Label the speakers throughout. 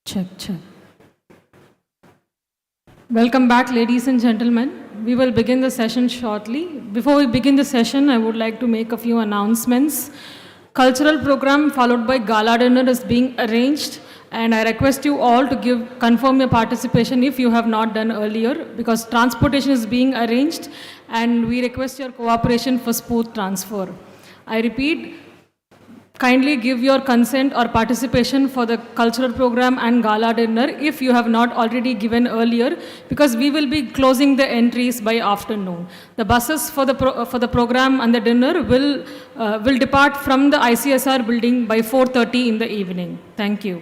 Speaker 1: Check, check. Welcome back, ladies and gentlemen. We will begin the session shortly. Before we begin the session, I would like to make a few announcements. Cultural program followed by gala dinner is being arranged, and I request you all to confirm your participation if you have not done earlier, because transportation is being arranged and we request your cooperation for smooth transfer. I repeat, kindly give your consent or participation for the cultural program and gala dinner if you have not already given earlier, because we will be closing the entries by afternoon. The buses for the program and the dinner will depart from the ICSR building by 4:30 in the evening. Thank you.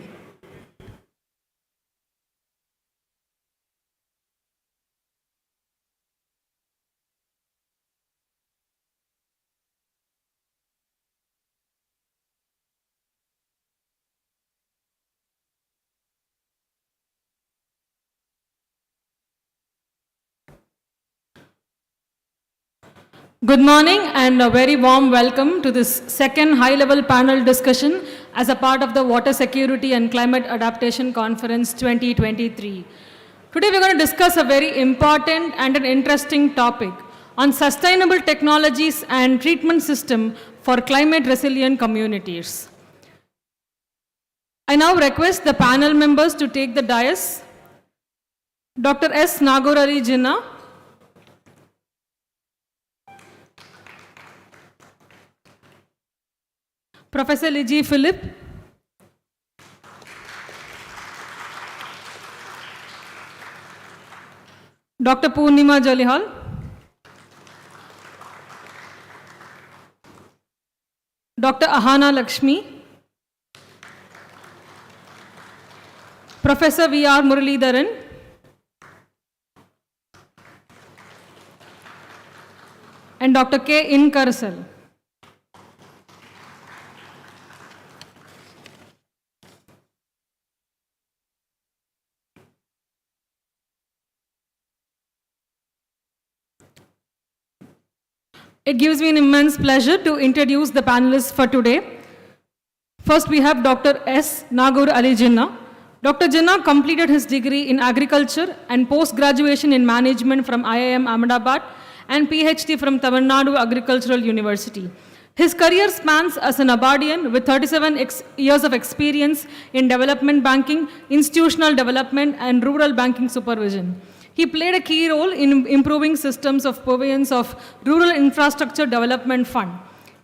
Speaker 1: Good morning and a very warm welcome to this second high-level panel discussion as a part of the Water Security and Climate Adaptation Conference 2023. Today we're going to discuss a very important and an interesting topic on sustainable technologies and treatment system for climate-resilient communities. I now request the panel members to take the dais. Dr. S. Nagur Ali Jinnah, Professor Liji Philip, Dr. Poornima Jalihal, Dr. Ahana Lakshmi, Professor V.R. Muralidharan, and Dr. K. Inkarsal. It gives me an immense pleasure to introduce the panelists for today. First, we have Dr. S. Nagur Ali Jinnah. Dr. Jinnah completed his degree in agriculture and post-graduation in management from IIM Ahmedabad and PhD from Tamil Nadu Agricultural University. His career spans as an Abadian with 37 years of experience in development banking, institutional development, and rural banking supervision. He played a key role in improving systems of purveyance of Rural Infrastructure Development Fund.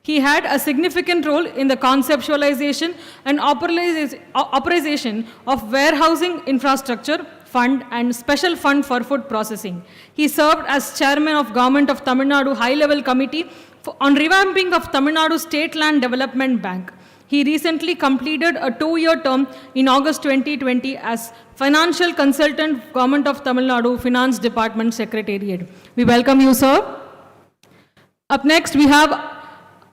Speaker 1: He had a significant role in the conceptualization and operation of Warehousing Infrastructure Fund and Special Fund for Food Processing. He served as chairman of Government of Tamil Nadu High-Level Committee on revamping of Tamil Nadu State Land Development Bank. He recently completed a 2-year term in August 2020 as Financial Consultant, Government of Tamil Nadu Finance Department Secretariat. We welcome you, sir. Up next, we have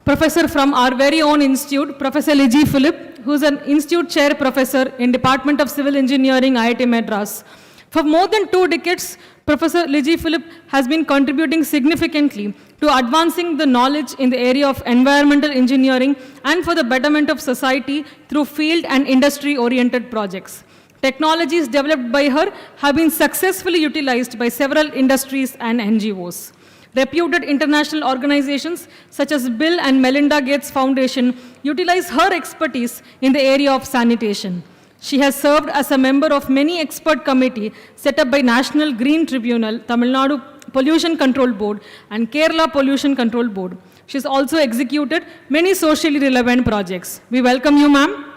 Speaker 1: Professor from our very own institute, Professor Liji Philip, who is an institute chair professor in Department of Civil Engineering, IIT Madras. For more than 2 decades, Professor Liji Philip has been contributing significantly to advancing the knowledge in the area of environmental engineering and for the betterment of society through field and industry-oriented projects. Technologies developed by her have been successfully utilized by several industries and NGOs. Reputed international organizations such as Bill and Melinda Gates Foundation utilize her expertise in the area of sanitation. She has served as a member of many expert committees set up by National Green Tribunal, Tamil Nadu Pollution Control Board, and Kerala Pollution Control Board. She has also executed many socially relevant projects. We welcome you, ma'am.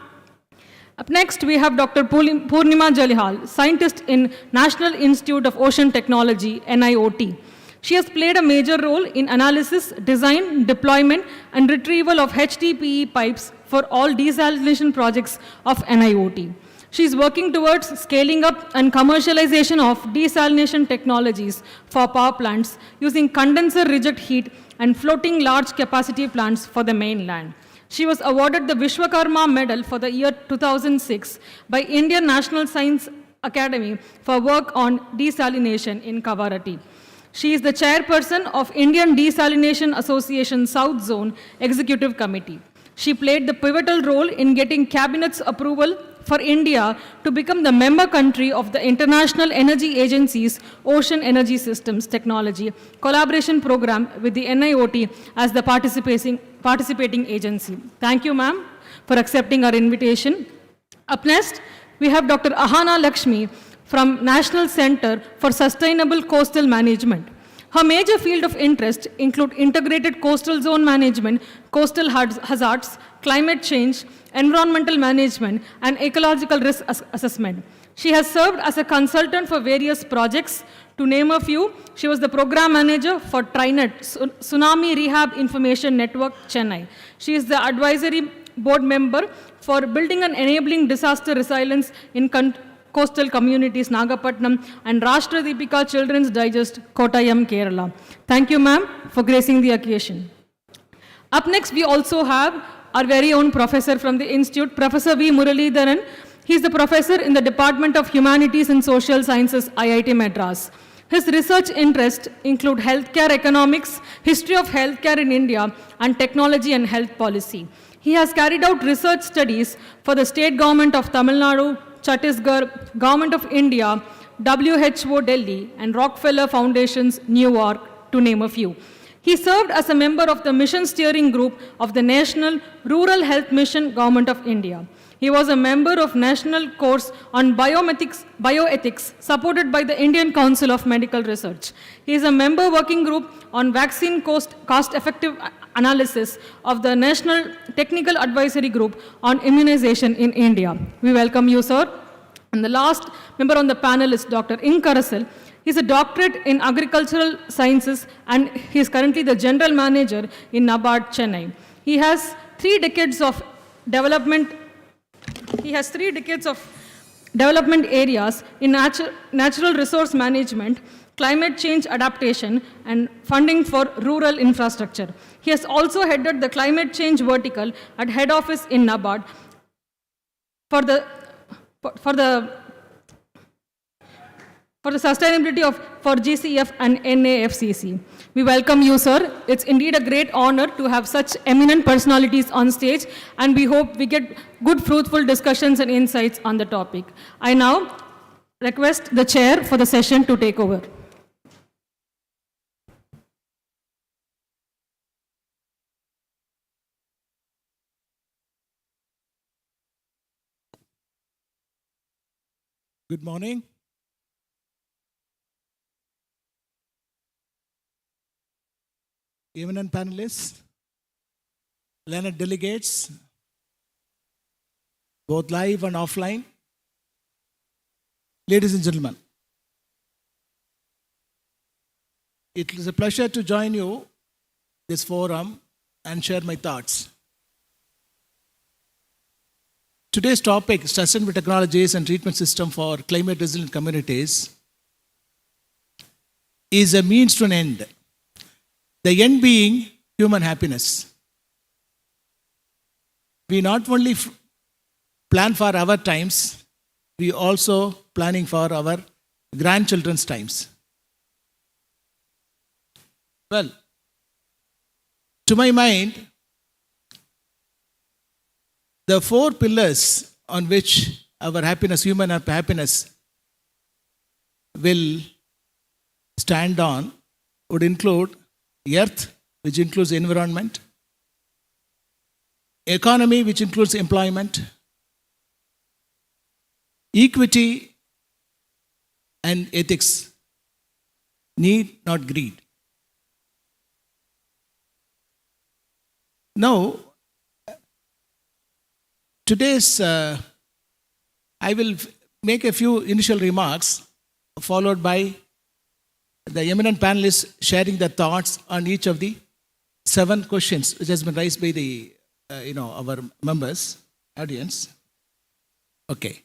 Speaker 1: Up next, we have Dr. Poornima Jalihal, scientist in National Institute of Ocean Technology, NIOT. She has played a major role in analysis, design, deployment, and retrieval of HDPE pipes for all desalination projects of NIOT. She is working towards scaling up and commercialization of desalination technologies for power plants using condenser reject heat and floating large capacity plants for the mainland. She was awarded the Vishwakarma Medal for the year 2006 by Indian National Science Academy for work on desalination in Kavarati. She is the chairperson of Indian Desalination Association South Zone Executive Committee. She played the pivotal role in getting Cabinet's approval for India to become the member country of the International Energy Agency's Ocean Energy Systems Technology Collaboration Program with the NIOT as the participating agency. Thank you, ma'am, for accepting our invitation. Up next, we have Dr. Ahana Lakshmi from National Center for Sustainable Coastal Management. Her major field of interest include integrated coastal zone management, coastal hazards, climate change, environmental management, and ecological risk assessment. She has served as a consultant for various projects. To name a few, she was the program manager for TriNet, Tsunami Rehab Information Network, Chennai. She is the advisory board member for building and enabling disaster resilience in coastal communities, Nagapatnam, and Rashtra Deepika Children's Digest, Kottayam, Kerala. Thank you, ma'am, for gracing the occasion. Up next, we also have our very own professor from the Institute, Professor V. Muralidharan. He is the professor in the Department of Humanities and Social Sciences, IIT Madras. His research interests include healthcare economics, history of healthcare in India, and technology and health policy. He has carried out research studies for the state government of Tamil Nadu, Chhattisgarh, Government of India, WHO Delhi, and Rockefeller Foundation's New York, to name a few. He served as a member of the Mission Steering Group of the National Rural Health Mission, Government of India. He was a member of National Course on Bioethics, supported by the Indian Council of Medical Research. He is a member working group on vaccine cost-effective analysis of the National Technical Advisory Group on Immunization in India. We welcome you, sir. And the last member on the panel is Dr. Ing Karasal. He is a doctorate in agricultural sciences and he is currently the general manager in NABARD, Chennai. He has 3 decades of development. Development areas in natural resource management, climate change adaptation, and funding for rural infrastructure. He has also headed the climate change vertical at head office in NABARD for the sustainability for GCF and NAFCC. We welcome you, sir. It's indeed a great honor to have such eminent personalities on stage, and we hope we get good, fruitful discussions and insights on the topic. I now request the chair for the session to take over.
Speaker 2: Good morning. Eminent panelists, learned delegates, both live and offline, ladies and gentlemen, it is a pleasure to join you this forum and share my thoughts. Today's topic, sustainable technologies and treatment system for climate resilient communities, is a means to an end. The end being human happiness. We not only plan for our times, we also planning for our grandchildren's times. Well, to my mind, the 4 pillars on which our happiness, human happiness, will stand on would include earth, which includes environment, economy, which includes employment, equity, and ethics. Need, not greed. Now, today's, I will make a few initial remarks, followed by the eminent panelists sharing their thoughts on each of the 7 questions which has been raised by the, our members, audience. Okay.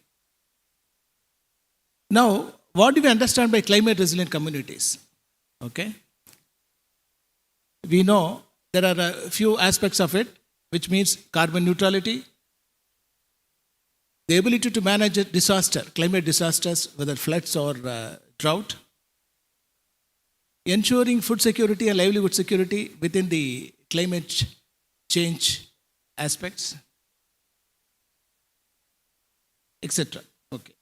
Speaker 2: Now, what do we understand by climate resilient communities? Okay. We know there are a few aspects of it, which means carbon neutrality, the ability to manage a disaster, climate disasters, whether floods or drought, ensuring food security and livelihood security within the climate change aspects, etc. Okay.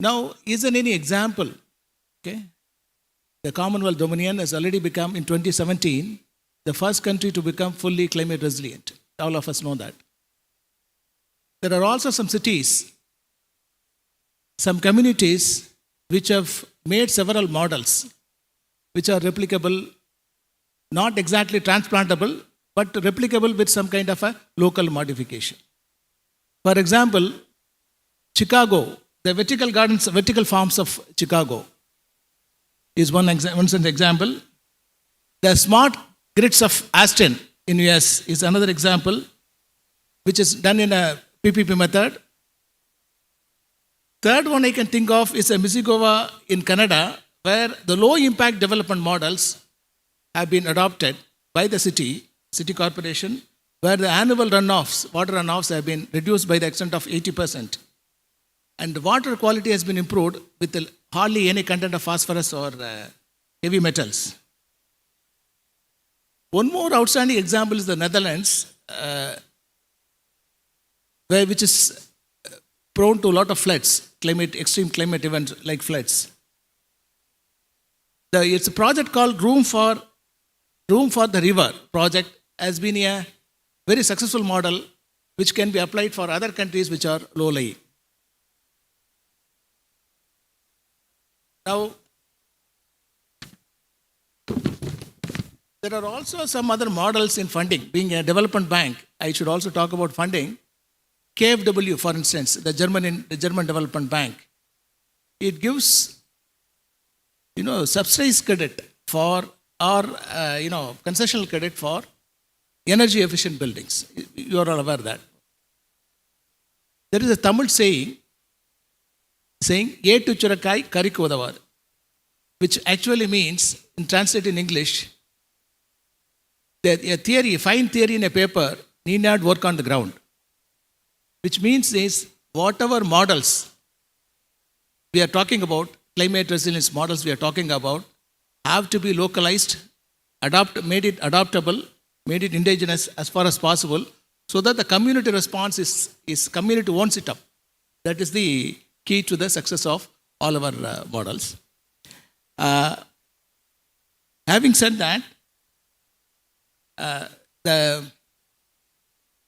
Speaker 2: Now, isn't any example? Okay. The Commonwealth Dominion has already become, in 2017, the first country to become fully climate resilient. All of us know that. There are also some cities, some communities which have made several models which are replicable, not exactly transplantable, but replicable with some kind of a local modification. For example, Chicago, the vertical gardens, vertical farms of Chicago is one example. The smart grids of Aston in US is another example, which is done in a PPP method. Third one I can think of is a Mississauga in Canada, where the low impact development models have been adopted by the city corporation, where the annual runoffs, water runoffs have been reduced by the extent of 80%. And water quality has been improved with hardly any content of phosphorus or heavy metals. One more outstanding example is the Netherlands, which is prone to a lot of floods, extreme climate events like floods. It's a project called Room for the River project, has been a very successful model which can be applied for other countries which are low-lying. Now, there are also some other models in funding. Being a development bank, I should also talk about funding. KfW, for instance, the German Development Bank, it gives, subsidized credit for, or, concessional credit for energy efficient buildings. You are all aware of that. There is a Tamil saying, "Yetu churakai karikku udavad," which actually means, in translated in English, that a fine theory in a paper need not work on the ground. Which means is, whatever models we are talking about, climate resilience models we are talking about, have to be localized, made it adaptable, made it indigenous as far as possible, so that the community response is community owns it up. That is the key to the success of all our models. Having said that,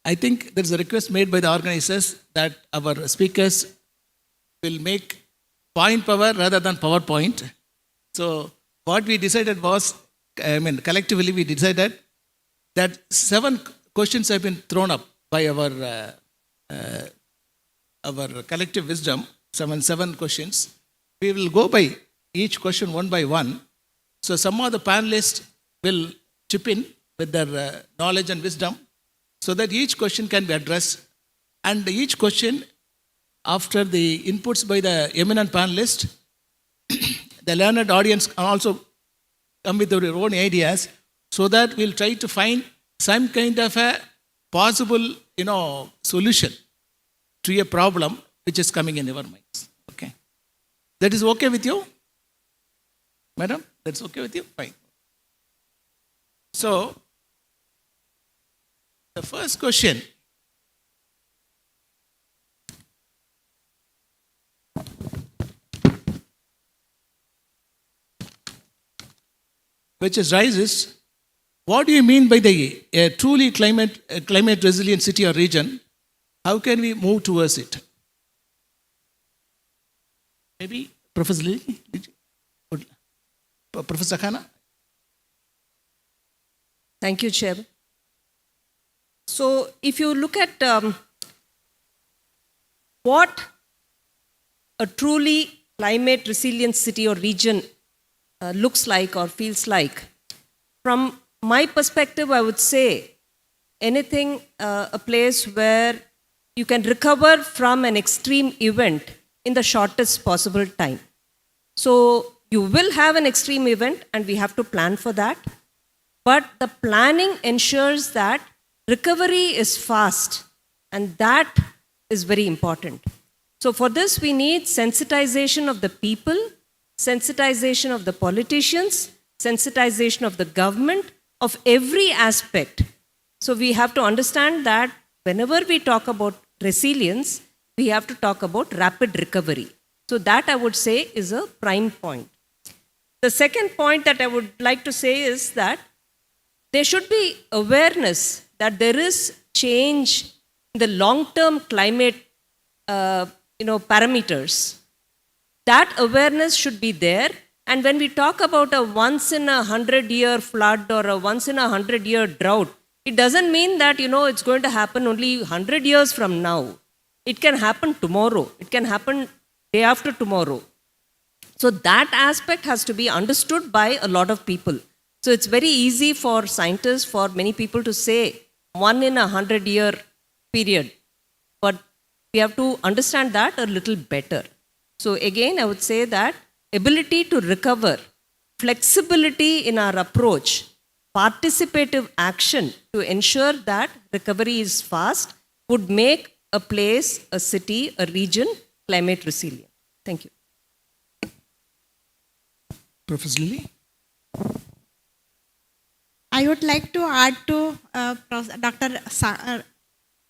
Speaker 2: I think there is a request made by the organizers that our speakers will make point power rather than PowerPoint. So what we decided was, collectively we decided that 7 questions have been thrown up by our collective wisdom, 7 questions. We will go by each question one by one. So some of the panelists will chip in with their knowledge and wisdom, so that each question can be addressed. And each question, after the inputs by the eminent panelist, the learned audience can also come with their own ideas, so that we'll try to find some kind of a possible, solution to a problem which is coming in your minds. Okay. That is okay with you? Madam, that's okay with you? Fine. So, the first question, which rises, what do you mean by the truly climate resilient city or region? How can we move towards it? Maybe Professor Lily? Professor Khanna?
Speaker 3: Thank you, Chair. So, if you look at what a truly climate resilient city or region looks like or feels like, from my perspective, I would say anything, a place where you can recover from an extreme event in the shortest possible time. So, you will have an extreme event and we have to plan for that. But the planning ensures that recovery is fast, and that is very important. So for this, we need sensitization of the people, sensitization of the politicians, sensitization of the government, of every aspect. So we have to understand that whenever we talk about resilience, we have to talk about rapid recovery. So that I would say is a prime point. The second point that I would like to say is that there should be awareness that there is change in the long-term climate parameters. That awareness should be there. And when we talk about a once in a 100-year flood or a once in a 100-year drought, it doesn't mean that, it's going to happen only 100 years from now. It can happen tomorrow. It can happen day after tomorrow. So that aspect has to be understood by a lot of people. So it's very easy for scientists, for many people to say 1 in a 100-year period. But we have to understand that a little better. So again, I would say that ability to recover, flexibility in our approach, participative action to ensure that recovery is fast would make a place, a city, a region climate resilient. Thank you.
Speaker 2: Professor Lily?
Speaker 4: I would like to add to Dr.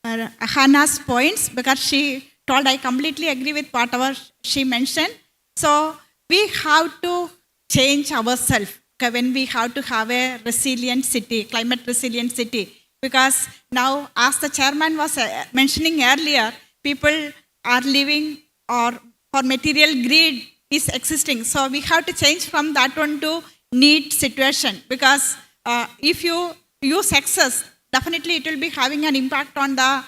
Speaker 4: Hannah's points because she told I completely agree with whatever she mentioned. So we have to change ourselves when we have to have a resilient city, climate resilient city. Because now, as the chairman was mentioning earlier, people are living or for material greed is existing. So we have to change from that one to need situation. Because if you use excess, definitely it will be having an impact on the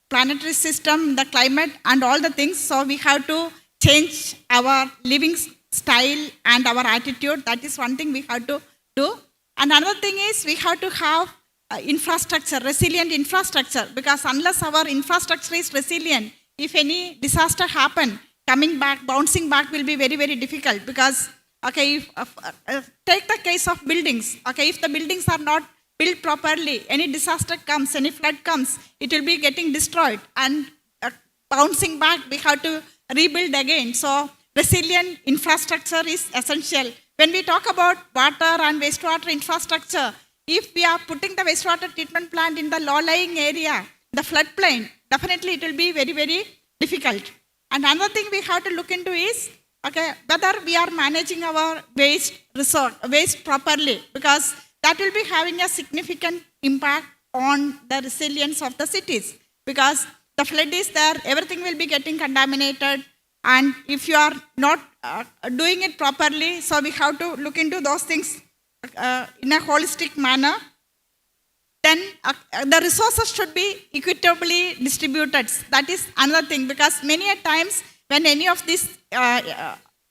Speaker 4: planetary system, the climate, and all the things. So we have to change our living style and our attitude. That is one thing we have to do. And another thing is we have to have infrastructure, resilient infrastructure, because unless our infrastructure is resilient, if any disaster happen, coming back, bouncing back will be very, very difficult. Because, if, take the case of buildings. If the buildings are not built properly, any disaster comes, any flood comes, it will be getting destroyed. And bouncing back, we have to rebuild again. So resilient infrastructure is essential. When we talk about water and wastewater infrastructure, if we are putting the wastewater treatment plant in the low-lying area, the floodplain, definitely it will be very, very difficult. And another thing we have to look into is, whether we are managing our waste properly, because that will be having a significant impact on the resilience of the cities. Because the flood is there, everything will be getting contaminated. And if you are not doing it properly, so we have to look into those things in a holistic manner. Then the resources should be equitably distributed. That is another thing, because many a times when any of these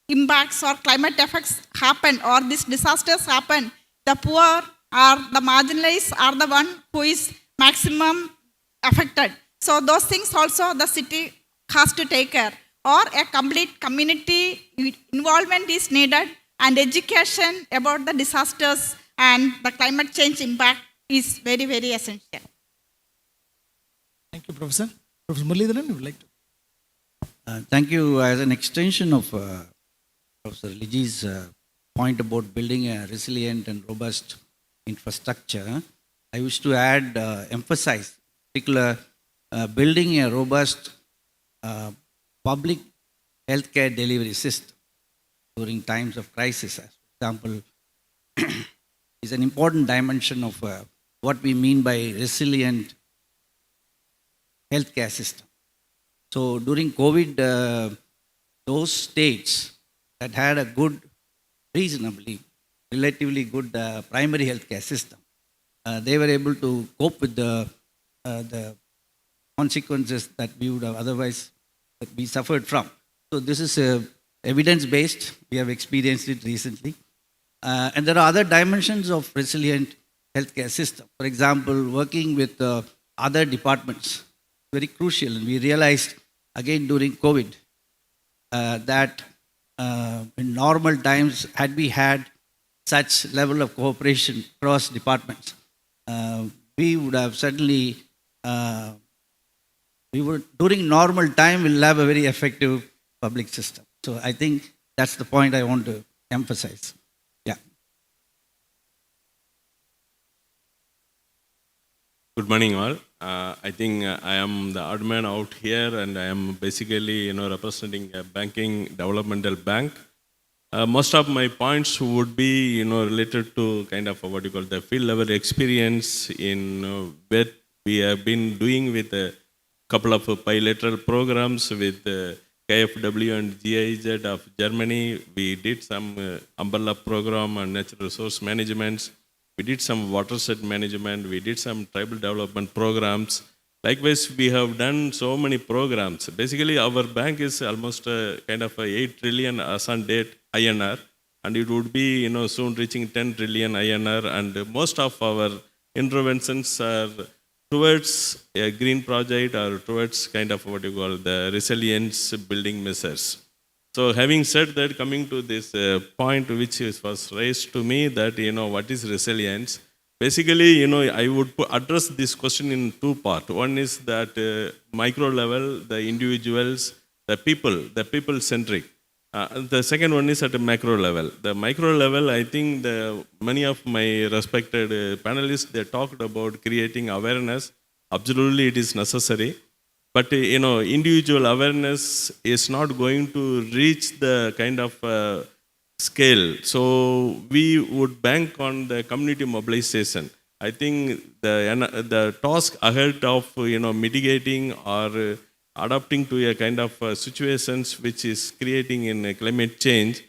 Speaker 4: impacts or climate effects happen or these disasters happen, the poor or the marginalized are the one who is maximum affected. So those things also the city has to take care. Or a complete community involvement is needed, and education about the disasters and the climate change impact is very, very essential.
Speaker 2: Thank you, Professor. Professor Muralidharan, you would like to?
Speaker 5: Thank you. As an extension of Professor Liji's point about building a resilient and robust infrastructure, I wish to add, emphasize, particular building a robust public healthcare delivery system during times of crisis, for example, is an important dimension of what we mean by resilient healthcare system. So during COVID, those states that had a good, relatively good primary healthcare system, they were able to cope with the consequences that we would have otherwise be suffered from. So this is evidence-based. We have experienced it recently. And there are other dimensions of resilient healthcare system. For example, working with other departments, very crucial. And we realized, again, during COVID, that in normal times, had we had such level of cooperation across departments, we would have certainly, during normal time, we'll have a very effective public system. So I think that's the point I want to emphasize. Yeah.
Speaker 6: Good morning, all. I think I am the odd man out here, and I am basically, representing a banking developmental bank. Most of my points would be, related to kind of what you call the field level experience in what we have been doing with a couple of bilateral programs with KfW and GIZ of Germany. We did some umbrella program on natural resource management. We did some watershed management. We did some tribal development programs. Likewise, we have done so many programs. Basically, our bank is almost kind of a 8 trillion as on date INR, and it would be soon reaching 10 trillion INR. And most of our interventions are towards a green project or towards kind of what you call the resilience building measures. So having said that, coming to this point which was raised to me that, what is resilience? Basically, I would address this question in two parts. One is that micro level, the individuals, the people centric. The second one is at a macro level. The micro level, I think many of my respected panelists, they talked about creating awareness. Absolutely, it is necessary. But individual awareness is not going to reach the kind of scale. So we would bank on the community mobilization. I think the task ahead of mitigating or adapting to a kind of situations which is creating in climate change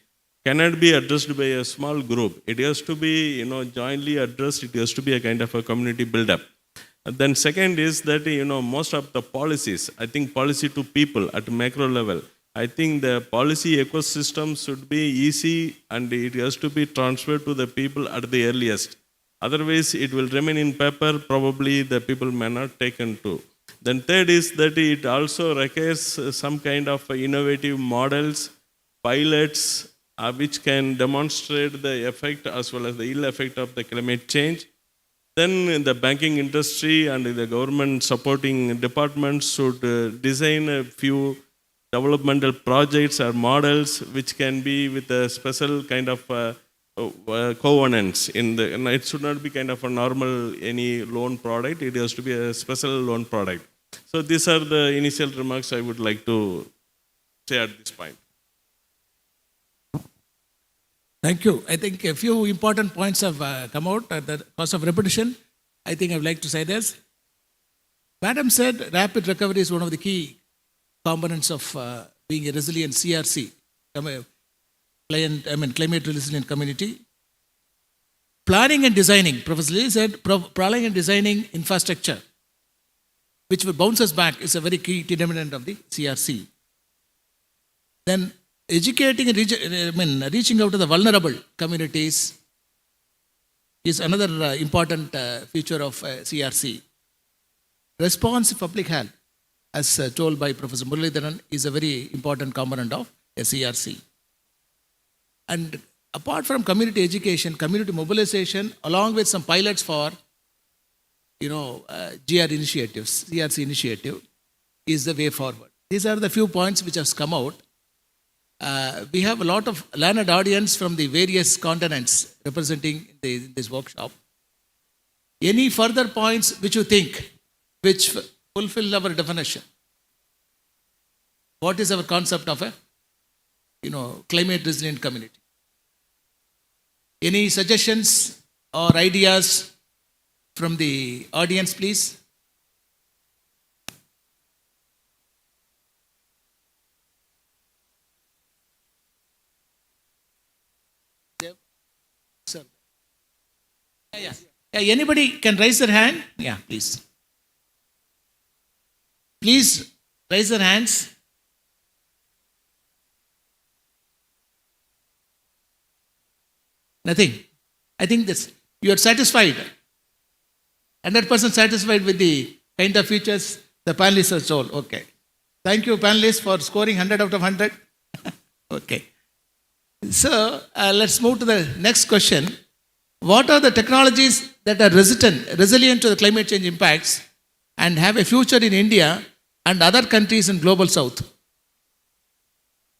Speaker 6: cannot be addressed by a small group. It has to be jointly addressed. It has to be a kind of a community build-up. And then second is that most of the policies, I think policy to people at macro level, I think the policy ecosystem should be easy and it has to be transferred to the people at the earliest. Otherwise, it will remain in paper, probably the people may not take into. Then third is that it also requires some kind of innovative models, pilots, which can demonstrate the effect as well as the ill effect of the climate change. Then the banking industry and the government supporting departments should design a few developmental projects or models which can be with a special kind of covenants and it should not be kind of a normal any loan product. It has to be a special loan product. So these are the initial remarks I would like to say at this point.
Speaker 2: Thank you. I think a few important points have come out at the cost of repetition. I think I would like to say this. Madam said rapid recovery is one of the key components of being a resilient CRC, climate resilient community. Planning and designing, Professor Lee said, planning and designing infrastructure, which will bounce us back, is a very key determinant of the CRC. Then educating and reaching out to the vulnerable communities is another important feature of CRC. Responsive public health, as told by Professor Muralidharan, is a very important component of a CRC. And apart from community education, community mobilization, along with some pilots for GR initiatives, CRC initiative, is the way forward. These are the few points which have come out. We have a lot of learned audience from the various continents representing this workshop. Any further points which you think, which fulfill our definition? What is our concept of a, climate resilient community? Any suggestions or ideas from the audience, please? Sir. Yeah. Anybody can raise their hand? Yeah, please. Please raise their hands. Nothing. I think you are satisfied. 100% satisfied with the kind of features the panelists have told. Okay. Thank you, panelists, for scoring 100 out of 100. Okay. So, let's move to the next question. What are the technologies that are resilient to the climate change impacts and have a future in India and other countries in Global South?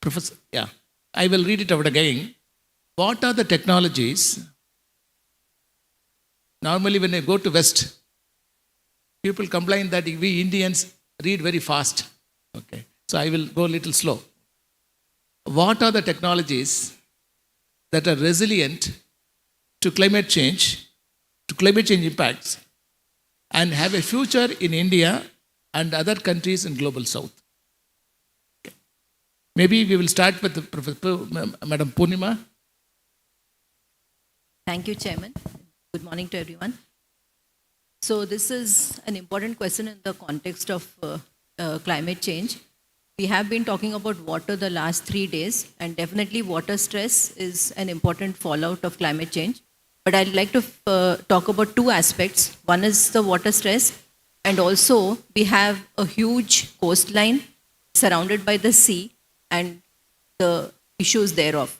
Speaker 2: Professor, yeah. I will read it out again. What are the technologies? Normally when I go to West, people complain that we Indians read very fast. Okay, so I will go a little slow. What are the technologies that are resilient to climate change impacts, and have a future in India and other countries in global south? Okay. Maybe we will start with Madam Purnima.
Speaker 7: Thank you, Chairman. Good morning to everyone. So this is an important question in the context of climate change. We have been talking about water the last 3 days, and definitely water stress is an important fallout of climate change. But I'd like to talk about two aspects. One is the water stress, and also we have a huge coastline surrounded by the sea and the issues thereof.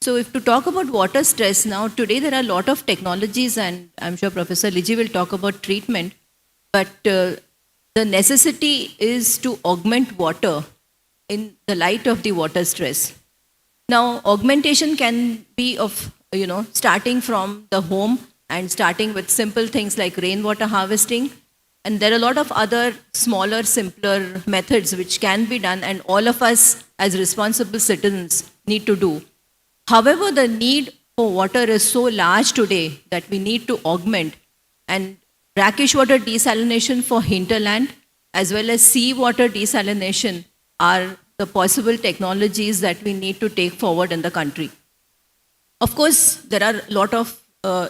Speaker 7: So if to talk about water stress now, today there are a lot of technologies, and I'm sure Professor Liji will talk about treatment, but the necessity is to augment water in the light of the water stress. Now, augmentation can be of, starting from the home and starting with simple things like rainwater harvesting. And there are a lot of other smaller, simpler methods which can be done, and all of us as responsible citizens need to do. However, the need for water is so large today that we need to augment, and brackish water desalination for hinterland as well as seawater desalination are the possible technologies that we need to take forward in the country. Of course, there are a lot of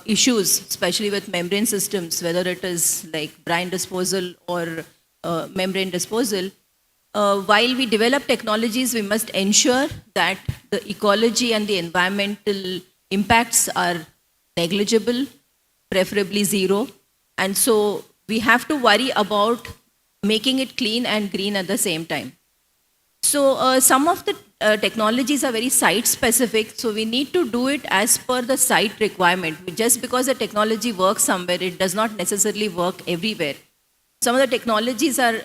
Speaker 7: issues, especially with membrane systems, whether it is like brine disposal or membrane disposal. While we develop technologies, we must ensure that the ecology and the environmental impacts are negligible, preferably zero. And so we have to worry about making it clean and green at the same time. So some of the technologies are very site specific, so we need to do it as per the site requirement. Just because the technology works somewhere, it does not necessarily work everywhere. Some of the technologies are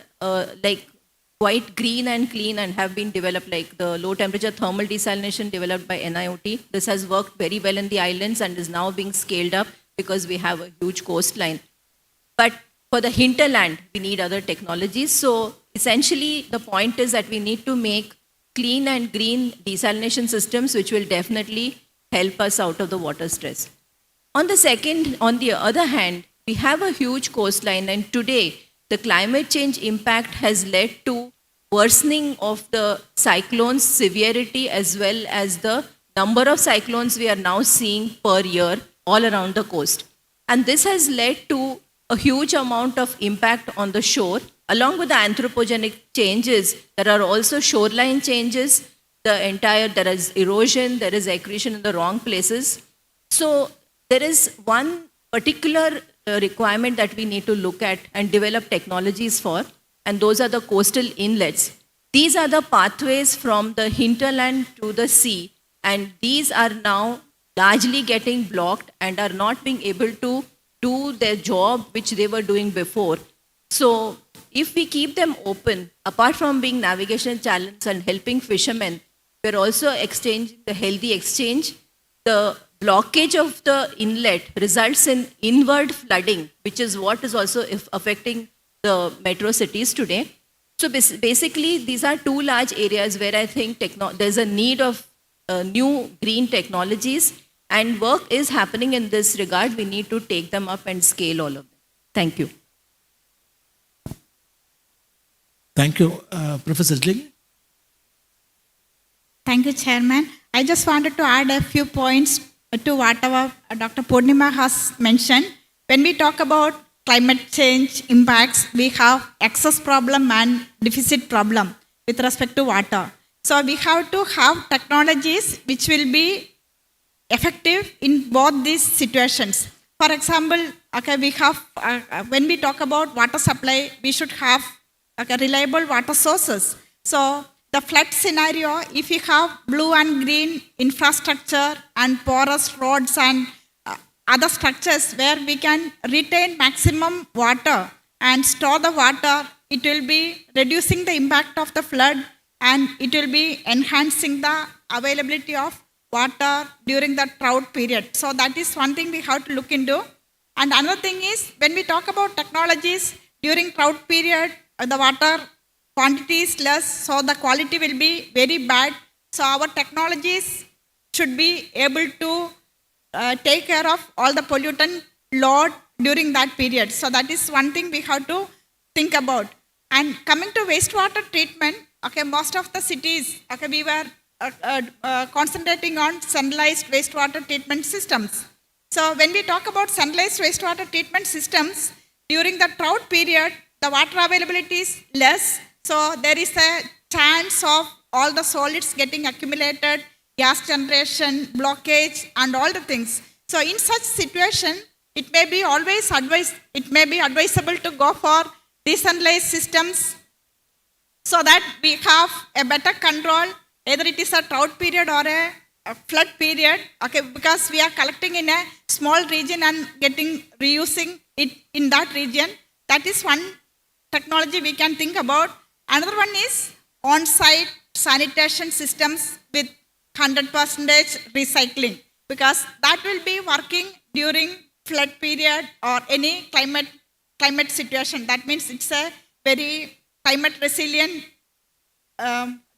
Speaker 7: like quite green and clean and have been developed, like the low temperature thermal desalination developed by NIOT. This has worked very well in the islands and is now being scaled up because we have a huge coastline. But for the hinterland, we need other technologies. So essentially, the point is that we need to make clean and green desalination systems, which will definitely help us out of the water stress. On the other hand, we have a huge coastline, and today the climate change impact has led to worsening of the cyclones severity as well as the number of cyclones we are now seeing per year all around the coast. And this has led to a huge amount of impact on the shore. Along with the anthropogenic changes, there are also shoreline changes. There is erosion, there is accretion in the wrong places. So there is one particular requirement that we need to look at and develop technologies for, and those are the coastal inlets. These are the pathways from the hinterland to the sea, and these are now largely getting blocked and are not being able to do their job which they were doing before. So if we keep them open, apart from being navigation challenge and helping fishermen, we're also exchanging the healthy exchange. The blockage of the inlet results in inward flooding, which is what is also affecting the metro cities today. So basically, these are two large areas where I think there's a need of new green technologies, and work is happening in this regard. We need to take them up and scale all of them. Thank you.
Speaker 2: Thank you. Professor Ling.
Speaker 4: Thank you, Chairman. I just wanted to add a few points to whatever Dr. Purnima has mentioned. When we talk about climate change impacts, we have excess problem and deficit problem with respect to water. So we have to have technologies which will be effective in both these situations. For example, we have when we talk about water supply, we should have reliable water sources. So the flood scenario, if you have blue and green infrastructure and porous roads and other structures where we can retain maximum water and store the water, it will be reducing the impact of the flood, and it will be enhancing the availability of water during the drought period. So that is one thing we have to look into. And another thing is, when we talk about technologies, during drought period, the water quantity is less, so the quality will be very bad. So our technologies should be able to take care of all the pollutant load during that period. So that is one thing we have to think about. And coming to wastewater treatment, okay, most of the cities, okay, we were concentrating on centralized wastewater treatment systems. So when we talk about centralized wastewater treatment systems, during the drought period, the water availability is less, so there is a chance of all the solids getting accumulated, gas generation, blockage, and all the things. So in such situation, it may be advisable to go for decentralized systems so that we have a better control, either it is a drought period or a flood period, okay, because we are collecting in a small region and reusing it in that region. That is one technology we can think about. Another one is on-site sanitation systems with 100% recycling, because that will be working during flood period or any climate situation. That means it's a very climate resilient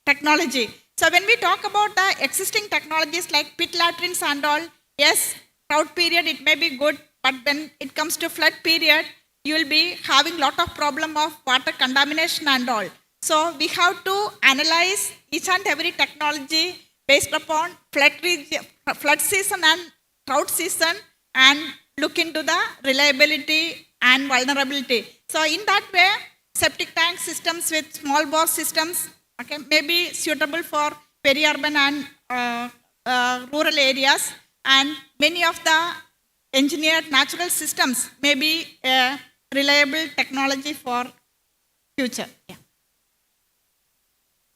Speaker 4: technology. So when we talk about the existing technologies like pit latrines and all, yes, drought period it may be good, but when it comes to flood period, you will be having lot of problem of water contamination and all. So we have to analyze each and every technology based upon flood season and drought season and look into the reliability and vulnerability. So in that way, septic tank systems with small bore systems, okay, may be suitable for peri-urban and rural areas, and many of the engineered natural systems may be a reliable technology for future. Yeah.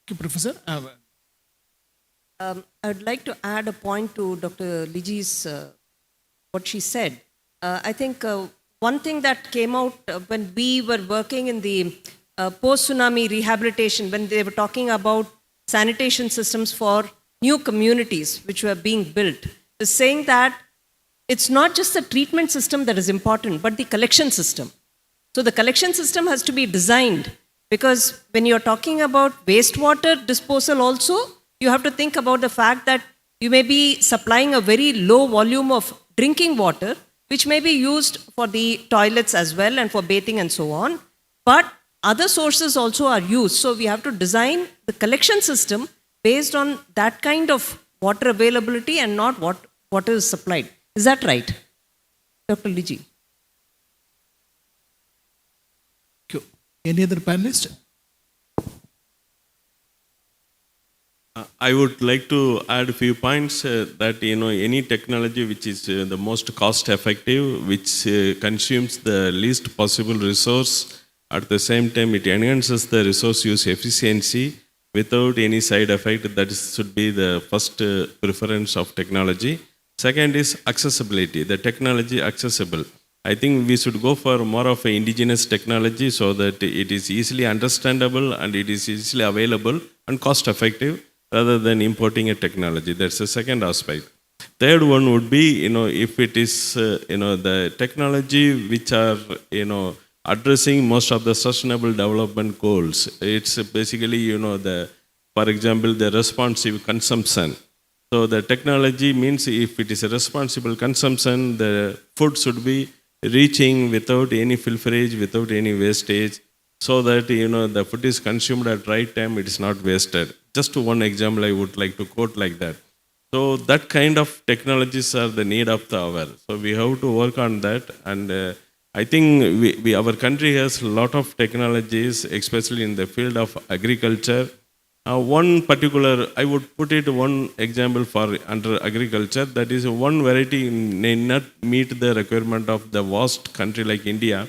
Speaker 2: Thank you, Professor.
Speaker 3: I would like to add a point to Dr. Liji's what she said. I think one thing that came out when we were working in the post-tsunami rehabilitation, when they were talking about sanitation systems for new communities which were being built, is saying that it's not just the treatment system that is important, but the collection system. So the collection system has to be designed, because when you're talking about wastewater disposal also, you have to think about the fact that you may be supplying a very low volume of drinking water, which may be used for the toilets as well and for bathing and so on. But other sources also are used. So we have to design the collection system based on that kind of water availability and not what water is supplied. Is that right, Dr. Liji?
Speaker 2: Thank you. Any other panelist?
Speaker 6: I would like to add a few points that any technology which is the most cost effective, which consumes the least possible resource, at the same time it enhances the resource use efficiency without any side effect, that should be the first preference of technology. Second is accessibility, the technology accessible. I think we should go for more of an indigenous technology so that it is easily understandable and it is easily available and cost effective, rather than importing a technology. That's the second aspect. Third one would be, if it is, the technology which are, addressing most of the sustainable development goals. It's basically, for example, the responsive consumption. So the technology means if it is a responsible consumption, the food should be reaching without any filterage, without any wastage, so that, the food is consumed at right time, it is not wasted. Just one example I would like to quote like that. So that kind of technologies are the need of the hour. So we have to work on that. And I think our country has a lot of technologies, especially in the field of agriculture. One particular, I would put it one example for under agriculture, that is one variety may not meet the requirement of the vast country like India.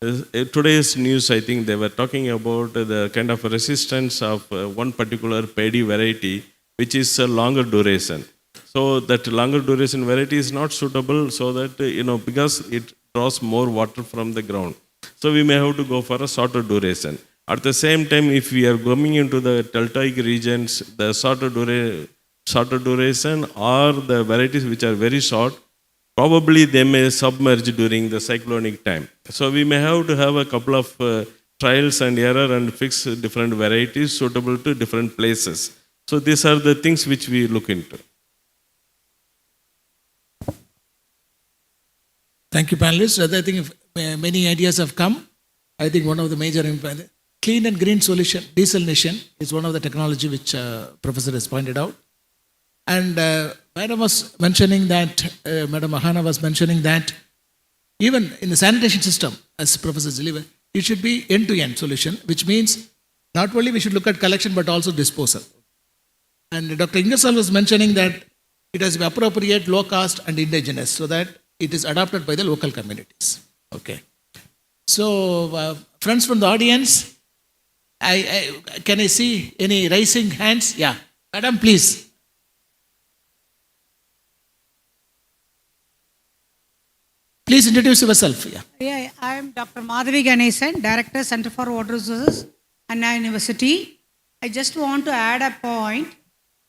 Speaker 6: Today's news, I think they were talking about the kind of resistance of one particular paddy variety, which is a longer duration. So that longer duration variety is not suitable, so that, because it draws more water from the ground. So we may have to go for a shorter duration. At the same time, if we are going into the deltaic regions, the shorter duration or the varieties which are very short, probably they may submerge during the cyclonic time. So we may have to have a couple of trials and error and fix different varieties suitable to different places. So these are the things which we look into.
Speaker 2: Thank you, panelists. I think many ideas have come. I think one of the major clean and green solution, desalination, is one of the technology which Professor has pointed out. And Madam was mentioning that, Madam Mahana was mentioning that even in the sanitation system, as Professor Ziliver, it should be end-to-end solution, which means not only we should look at collection but also disposal. And Dr. Ingersoll was mentioning that it has to be appropriate, low cost and indigenous so that it is adopted by the local communities. Okay. So, friends from the audience, can I see any raising hands? Yeah. Madam, please. Please introduce yourself. Yeah.
Speaker 8: Yeah, I am Dr. Madhavi Ganesan, Director, Center for Water Resources, Anna University. I just want to add a point.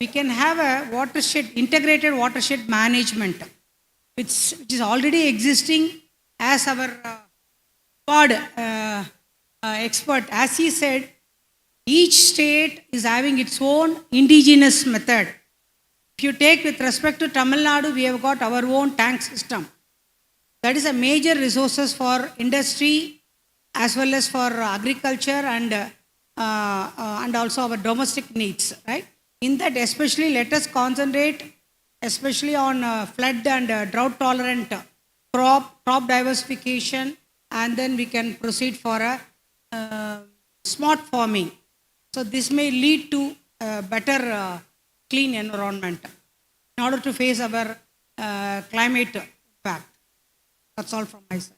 Speaker 8: We can have a watershed, integrated watershed management, which is already existing as our pod expert. As he said, each state is having its own indigenous method. If you take with respect to Tamil Nadu, we have got our own tank system. That is a major resources for industry as well as for agriculture and also our domestic needs, right? In that especially let us concentrate especially on flood and drought tolerant crop diversification, and then we can proceed for a smart farming. So this may lead to a better clean environment in order to face our climate impact. That's all from my side.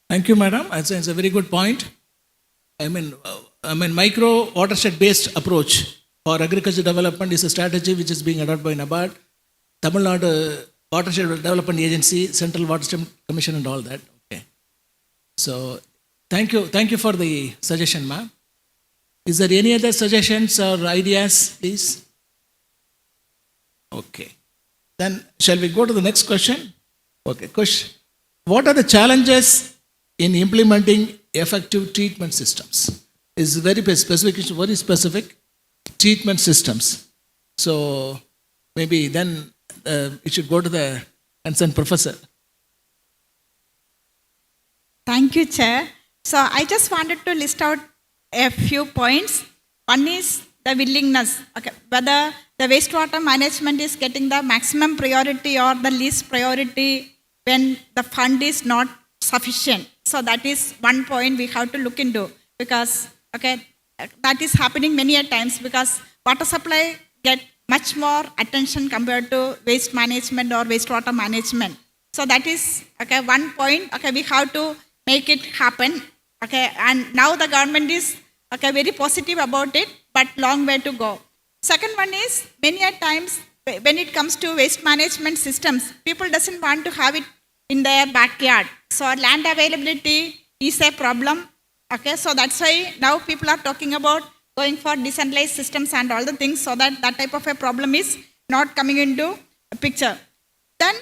Speaker 2: Thank you, madam. It's a very good point. I mean, micro watershed based approach for agriculture development is a strategy which is being adopted by NABARD, Tamil Nadu Watershed Development Agency, Central Watershed Commission, and all that. Okay. So, thank you for the suggestion, ma'am. Is there any other suggestions or ideas, please? Okay. Then, shall we go to the next question? Okay, question. What are the challenges in implementing effective treatment systems? Is very specific treatment systems. So, maybe then it should go to the concerned professor.
Speaker 4: Thank you, Chair. So I just wanted to list out a few points. One is the willingness, okay, whether the wastewater management is getting the maximum priority or the least priority when the fund is not sufficient. So that is one point we have to look into, because okay, that is happening many a times, because water supply get much more attention compared to waste management or wastewater management. So that is okay, one point. Okay, we have to make it happen. Okay, and now the government is okay, very positive about it, but long way to go. Second one is, many a times when it comes to waste management systems, people doesn't want to have it in their backyard. So land availability is a problem. Okay, so that's why now people are talking about going for decentralized systems and all the things, so that that type of a problem is not coming into a picture. Then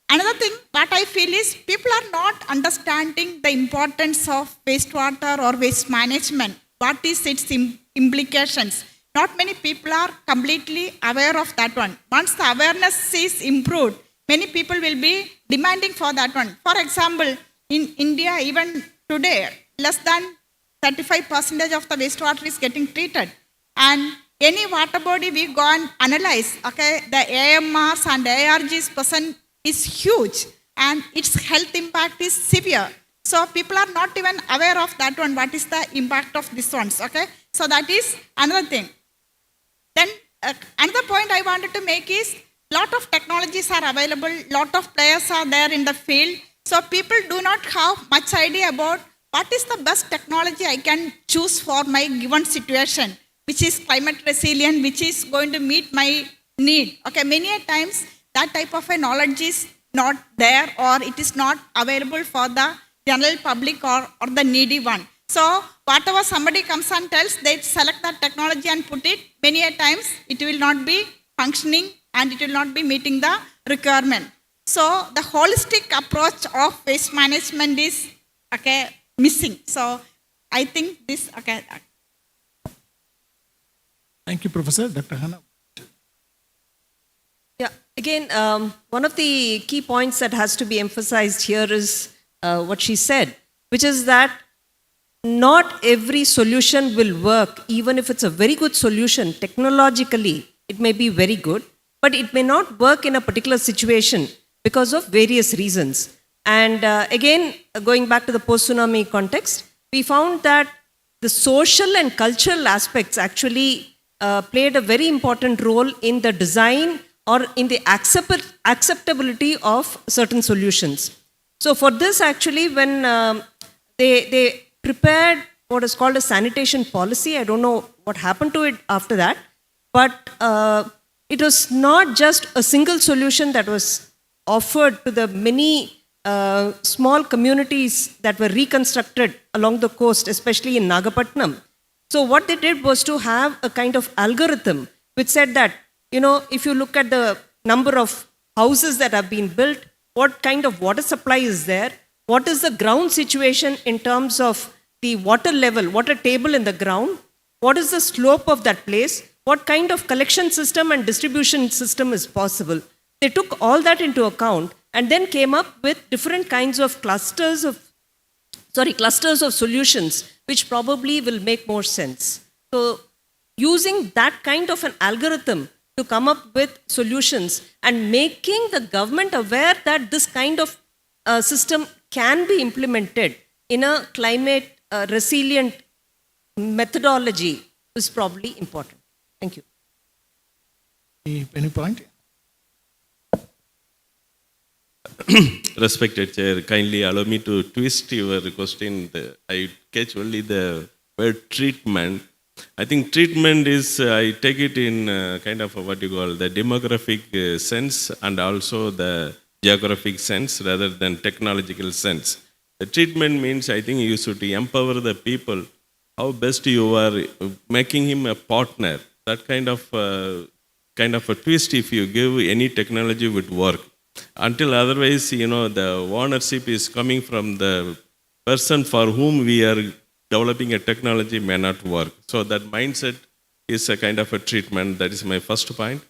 Speaker 4: another thing, what I feel is people are not understanding the importance of wastewater or waste management. What is its implications? Not many people are completely aware of that one. Once the awareness is improved, many people will be demanding for that one. For example, in India, even today, less than 35% of the wastewater is getting treated. And any water body we go and analyze, okay, the AMRs and ARGs percent is huge and its health impact is severe. So people are not even aware of that one, what is the impact of this ones, okay? So that is another thing. Then another point I wanted to make is, lot of technologies are available, lot of players are there in the field. So people do not have much idea about what is the best technology I can choose for my given situation, which is climate resilient, which is going to meet my need. Okay, many a times that type of a knowledge is not there, or it is not available for the general public or the needy one. So whatever somebody comes and tells, they select that technology and put it, many a times it will not be functioning and it will not be meeting the requirement. So the holistic approach of waste management is missing. So I think this
Speaker 2: Thank you, Professor. Dr. Hannah.
Speaker 3: Yeah, again, one of the key points that has to be emphasized here is what she said, which is that not every solution will work, even if it's a very good solution. Technologically, it may be very good, but it may not work in a particular situation because of various reasons. And again, going back to the post-tsunami context, we found that the social and cultural aspects actually played a very important role in the design or in the acceptability of certain solutions. So for this, actually, when they prepared what is called a sanitation policy, I don't know what happened to it after that, but it was not just a single solution that was offered to the many small communities that were reconstructed along the coast, especially in Nagapattinam. So what they did was to have a kind of algorithm which said that, if you look at the number of houses that have been built, what kind of water supply is there, what is the ground situation in terms of the water level, water table in the ground, what is the slope of that place, what kind of collection system and distribution system is possible. They took all that into account and then came up with different kinds of clusters of solutions, which probably will make more sense. So using that kind of an algorithm to come up with solutions and making the government aware that this kind of system can be implemented in a climate resilient methodology is probably important. Thank you.
Speaker 2: Any point?
Speaker 6: Respected Chair, kindly allow me to twist your question. I catch only the word treatment. I think treatment is, I take it in kind of what you call the demographic sense and also the geographic sense rather than technological sense. The treatment means, I think you should empower the people, how best you are making him a partner. That kind of a twist, if you give any technology, would work. Until otherwise, the ownership is coming from the person for whom we are developing a technology may not work. So that mindset is a kind of a treatment. That is my first point.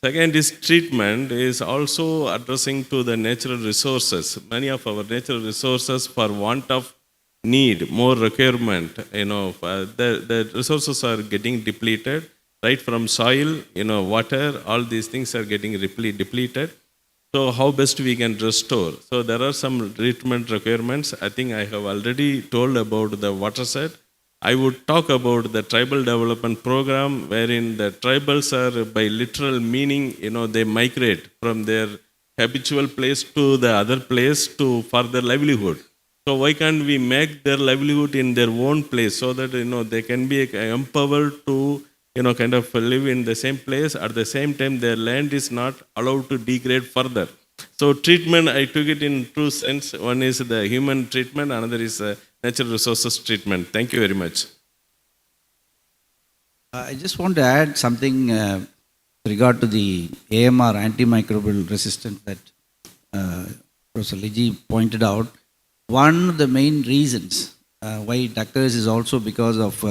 Speaker 6: Second is treatment is also addressing to the natural resources. Many of our natural resources, for want of need, more requirement, the resources are getting depleted, right from soil, water, all these things are getting depleted. So how best we can restore? So there are some treatment requirements. I think I have already told about the watershed. I would talk about the tribal development program, wherein the tribals are, by literal meaning, they migrate from their habitual place to the other place for their livelihood. So why can't we make their livelihood in their own place so that, they can be empowered to kind of live in the same place. At the same time, their land is not allowed to degrade further. So treatment, I took it in two sense. One is the human treatment, another is natural resources treatment. Thank you very much.
Speaker 5: I just want to add something with regard to the AMR, antimicrobial resistance, that Professor Liji pointed out. One of the main reasons why it occurs is also because of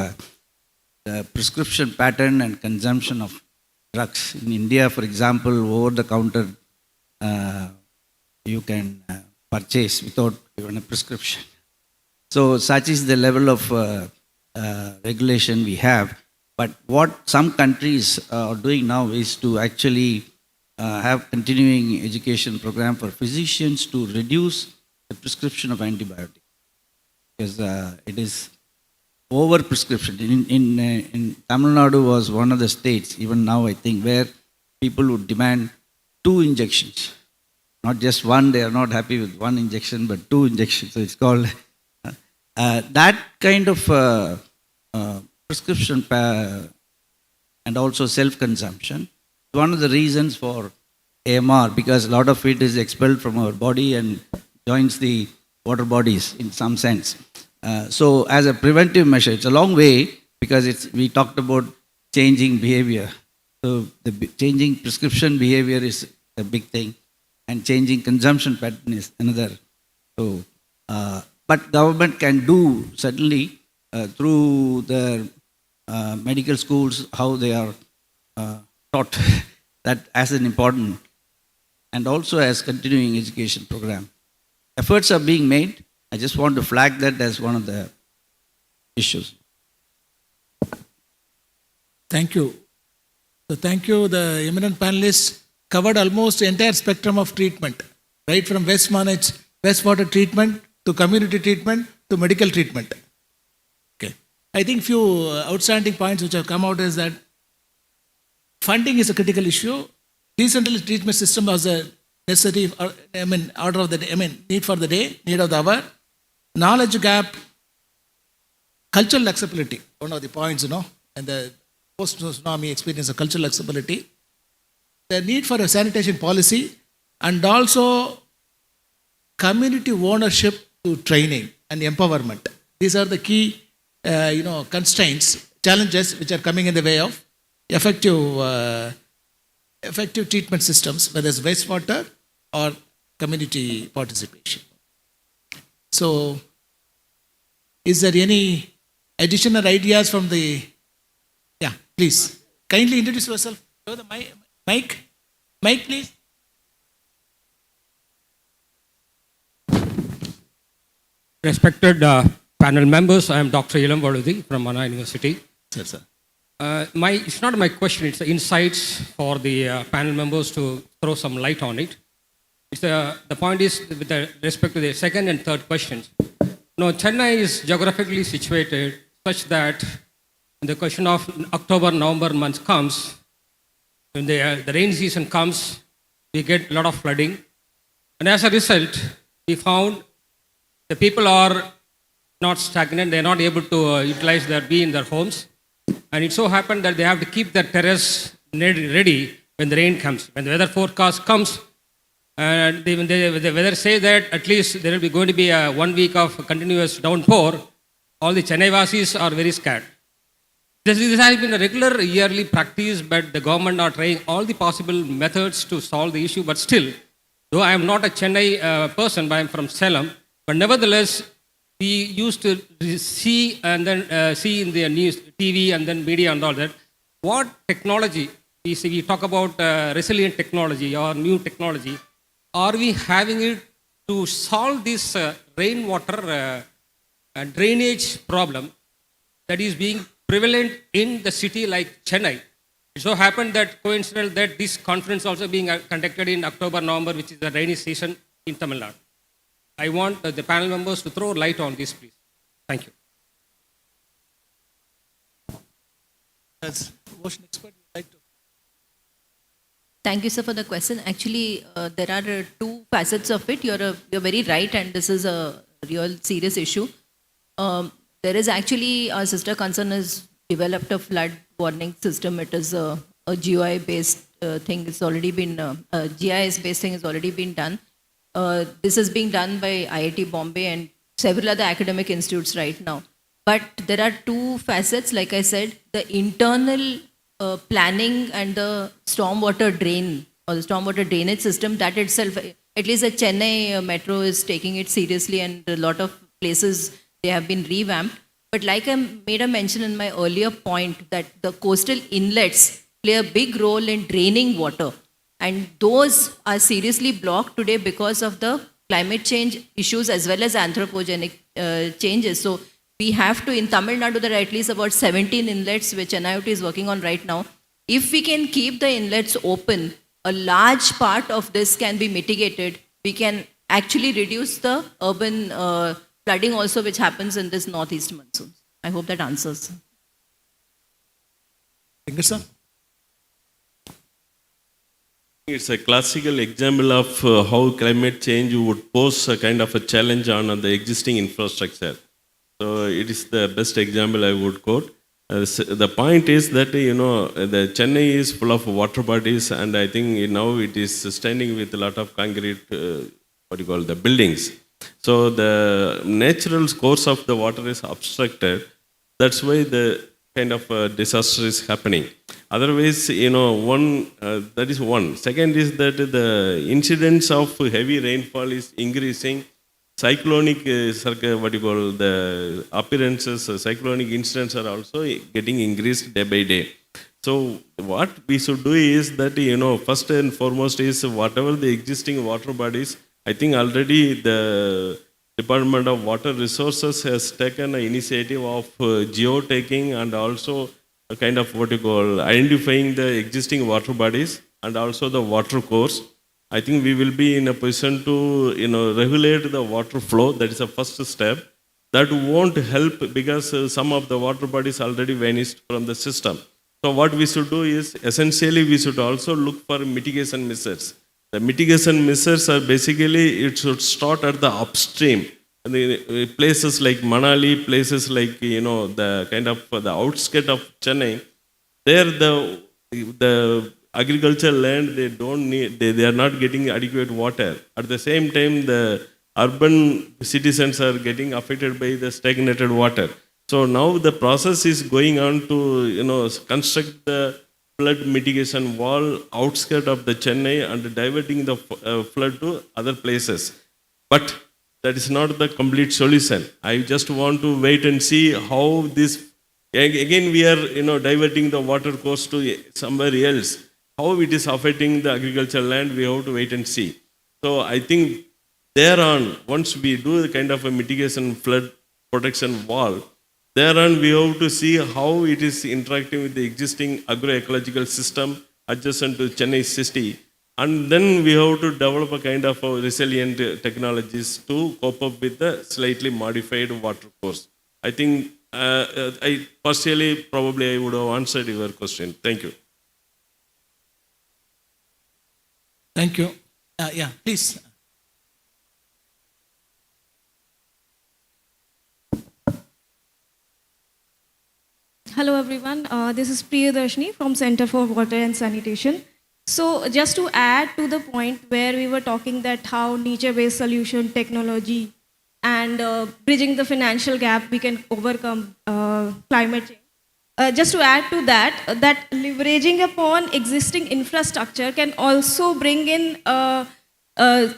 Speaker 5: the prescription pattern and consumption of drugs. In India, for example, over-the-counter you can purchase without even a prescription. So such is the level of regulation we have. But what some countries are doing now is to actually have continuing education program for physicians to reduce the prescription of antibiotics. Because it is over-prescription. In Tamil Nadu was one of the states, even now I think, where people would demand 2 injections. Not just one, they are not happy with 1 injection, but 2 injections. So it's called, that kind of prescription and also self-consumption. One of the reasons for AMR, because a lot of it is expelled from our body and joins the water bodies in some sense. So as a preventive measure, it's a long way, because we talked about changing behavior. So changing prescription behavior is a big thing, and changing consumption pattern is another. So, but government can do certainly through the medical schools how they are taught that as an important, and also as continuing education program. Efforts are being made. I just want to flag that as one of the issues.
Speaker 2: Thank you. So thank you. The eminent panelists covered almost the entire spectrum of treatment, right from wastewater treatment to community treatment to medical treatment. Okay. I think few outstanding points which have come out is that funding is a critical issue. Decentralized treatment system was a necessary, order of the day, need for the day, need of the hour. Knowledge gap, cultural acceptability, one of the points, and the post-tsunami experience of cultural acceptability. The need for a sanitation policy, and also community ownership to training and empowerment. These are the key, constraints, challenges which are coming in the way of effective treatment systems, whether it's wastewater or community participation. So, is there any additional ideas from the? Yeah, please. Kindly introduce yourself. Show the mic. Mic, please.
Speaker 9: Respected panel members, I am Dr. Ilam Valudi from Anna University.
Speaker 2: Yes, sir.
Speaker 9: It's not my question, it's the insights for the panel members to throw some light on it. The point is with respect to the second and third questions. Chennai is geographically situated such that when the question of October, November months comes, when the rain season comes, we get a lot of flooding. And as a result, we found the people are not stagnant, they're not able to be in their homes. And it so happened that they have to keep their terrace ready when the rain comes. When the weather forecast comes, and when the weather say that at least there will be going to be a 1 week of continuous downpour, all the Chennai Vasis are very scared. This has been a regular yearly practice, but the government are trying all the possible methods to solve the issue. But still, though I am not a Chennai person, but I am from Salem, but nevertheless, we used to see and then see in the news, TV and then media and all that, what technology, we talk about resilient technology or new technology, are we having it to solve this rainwater drainage problem that is being prevalent in the city like Chennai? It so happened that coincidental that this conference also being conducted in October, November, which is the rainy season in Tamil Nadu. I want the panel members to throw light on this, please. Thank you.
Speaker 2: As ocean expert, you like to.
Speaker 7: Thank you, sir, for the question. Actually, there are two facets of it. You're very right, and this is a real serious issue. There is actually, our sister concern has developed a flood warning system. It is a GIS-based thing. It's already been, GIS-based thing has already been done. This is being done by IIT Bombay and several other academic institutes right now. But there are two facets, like I said, the internal planning and the stormwater drain or the stormwater drainage system, that itself, at least the Chennai metro is taking it seriously, and a lot of places they have been revamped. But like I made a mention in my earlier point, that the coastal inlets play a big role in draining water. And those are seriously blocked today because of the climate change issues as well as anthropogenic changes. So we have to, in Tamil Nadu, there are at least about 17 inlets which NIOT is working on right now. If we can keep the inlets open, a large part of this can be mitigated. We can actually reduce the urban flooding also which happens in this northeast monsoon. I hope that answers.
Speaker 2: Thank you, sir.
Speaker 6: It's a classical example of how climate change would pose a kind of a challenge on the existing infrastructure. So it is the best example I would quote. The point is that, the Chennai is full of water bodies, and I think now it is standing with a lot of concrete, the buildings. So the natural course of the water is obstructed. That's why the kind of disaster is happening. Otherwise, that is one. Second is that the incidence of heavy rainfall is increasing. Cyclonic, what you call the appearances, cyclonic incidents are also getting increased day by day. So what we should do is that, first and foremost is whatever the existing water bodies, I think already the Department of Water Resources has taken an initiative of geotagging and also a kind of what you call identifying the existing water bodies and also the water course. I think we will be in a position to regulate the water flow. That is the first step. That won't help because some of the water bodies already vanished from the system. So what we should do is essentially we should also look for mitigation measures. The mitigation measures are basically it should start at the upstream. And the places like Manali, places like the kind of the outskirts of Chennai, there the agriculture land they are not getting adequate water. At the same time, the urban citizens are getting affected by the stagnated water. So now the process is going on to construct the flood mitigation wall outskirts of the Chennai and diverting the flood to other places. But that is not the complete solution. I just want to wait and see how this. Again, we are diverting the water course to somewhere else. How it is affecting the agricultural land, we have to wait and see. So I think thereon, once we do the kind of a mitigation flood protection wall, thereon we have to see how it is interacting with the existing agroecological system adjacent to Chennai city. And then we have to develop a kind of resilient technologies to cope up with the slightly modified water course. I think I partially probably I would have answered your question. Thank you.
Speaker 2: Thank you. Yeah, please.
Speaker 10: Hello everyone, this is Priyadarshini from Center for Water and Sanitation. So just to add to the point where we were talking that how nature-based solution, technology and bridging the financial gap we can overcome climate change. Just to add to that, that leveraging upon existing infrastructure can also bring in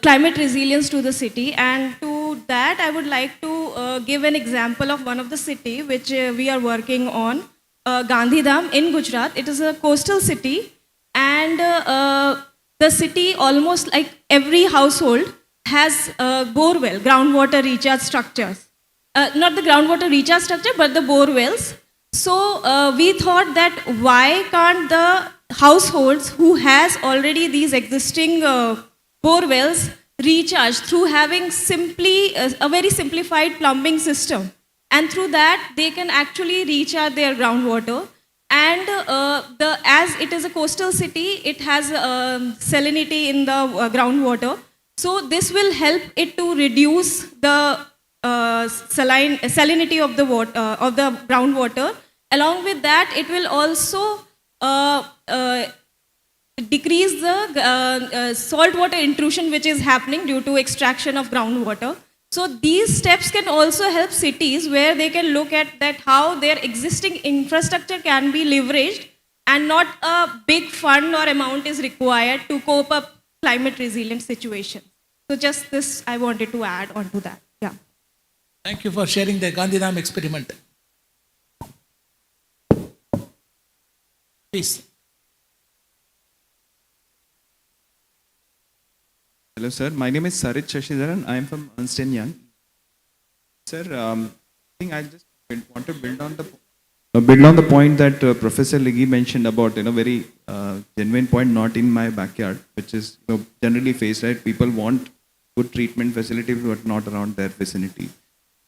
Speaker 10: climate resilience to the city. And to that, I would like to give an example of one of the city which we are working on, Gandhidham in Gujarat. It is a coastal city, and the city almost like every household has bore well, groundwater recharge structures. Not the groundwater recharge structure, but the bore wells. So we thought that why can't the households who has already these existing bore wells recharge through having simply a very simplified plumbing system, and through that they can actually recharge their groundwater. And as it is a coastal city, it has salinity in the groundwater, so this will help it to reduce the salinity of the water of the groundwater. Along with that, it will also decrease the saltwater intrusion which is happening due to extraction of groundwater. So these steps can also help cities where they can look at that how their existing infrastructure can be leveraged and not a big fund or amount is required to cope up climate resilient situations. So just this I wanted to add on to that. Yeah.
Speaker 2: Thank you for sharing the Gandhidham experiment. Please.
Speaker 11: Hello, sir. My name is Sarit Shashidharan. I am from Ernst & Young. Sir, I think I just want to build on the point that Professor Liggi mentioned about very genuine point, not in my backyard, which is generally faced, right? People want good treatment facilities, but not around their vicinity.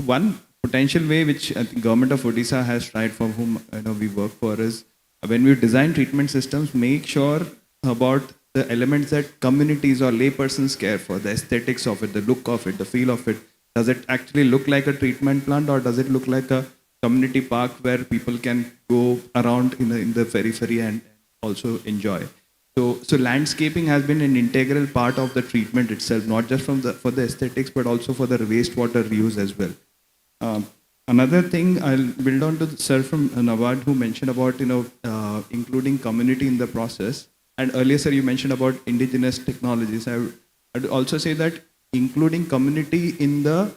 Speaker 11: One potential way which I think government of Odisha has tried, for whom we work for, is when we design treatment systems, make sure about the elements that communities or laypersons care for, the aesthetics of it, the look of it, the feel of it. Does it actually look like a treatment plant, or does it look like a community park where people can go around in the periphery and also enjoy? So landscaping has been an integral part of the treatment itself, not just for the aesthetics, but also for the wastewater reuse as well. Another thing I'll build on to Sir from Nawad who mentioned about including community in the process. And earlier, sir, you mentioned about indigenous technologies. I'd also say that including community in the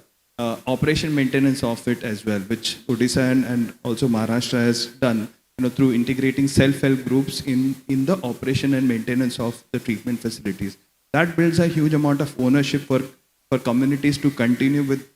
Speaker 11: operation maintenance of it as well, which Odisha and also Maharashtra has done, through integrating self-help groups in the operation and maintenance of the treatment facilities. That builds a huge amount of ownership for communities to continue with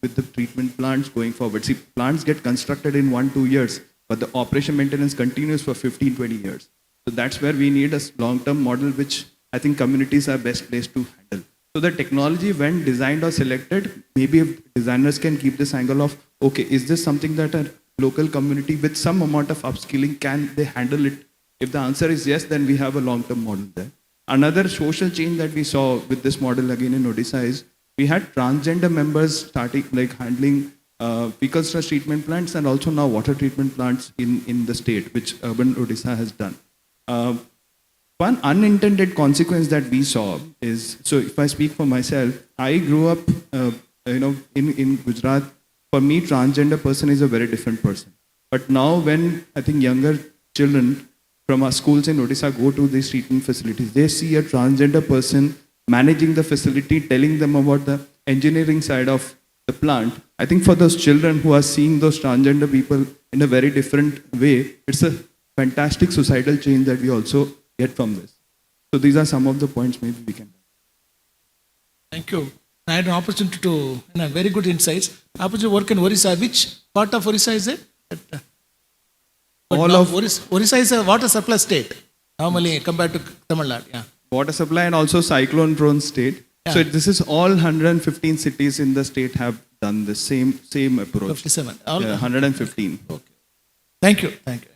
Speaker 11: the treatment plants going forward. See, plants get constructed in 1-2 years, but the operation maintenance continues for 15-20 years. So that's where we need a long-term model, which I think communities are best placed to handle. So the technology, when designed or selected, maybe if designers can keep this angle of, okay, is this something that a local community with some amount of upskilling, can they handle it? If the answer is yes, then we have a long-term model there. Another social change that we saw with this model again in Odisha is we had transgender members starting handling fecal stress treatment plants and also now water treatment plants in the state, which urban Odisha has done. One unintended consequence that we saw is, so if I speak for myself, I grew up, in Gujarat. For me, transgender person is a very different person. But now when I think younger children from our schools in Odisha go to these treatment facilities, they see a transgender person managing the facility, telling them about the engineering side of the plant. I think for those children who are seeing those transgender people in a very different way, it's a fantastic societal change that we also get from this. So these are some of the points maybe we can.
Speaker 2: Thank you. I had an opportunity to, very good insights. Opportunity to work in Orissa. Which part of Orissa is it?
Speaker 11: All of
Speaker 2: Orissa is a water surplus state, normally compared to Tamil Nadu. Yeah.
Speaker 11: Water supply and also cyclone prone state.
Speaker 2: Yeah.
Speaker 11: So this is all 115 cities in the state have done the same approach.
Speaker 2: 57.
Speaker 11: Yeah, 115.
Speaker 2: Okay. Thank you. Thank you.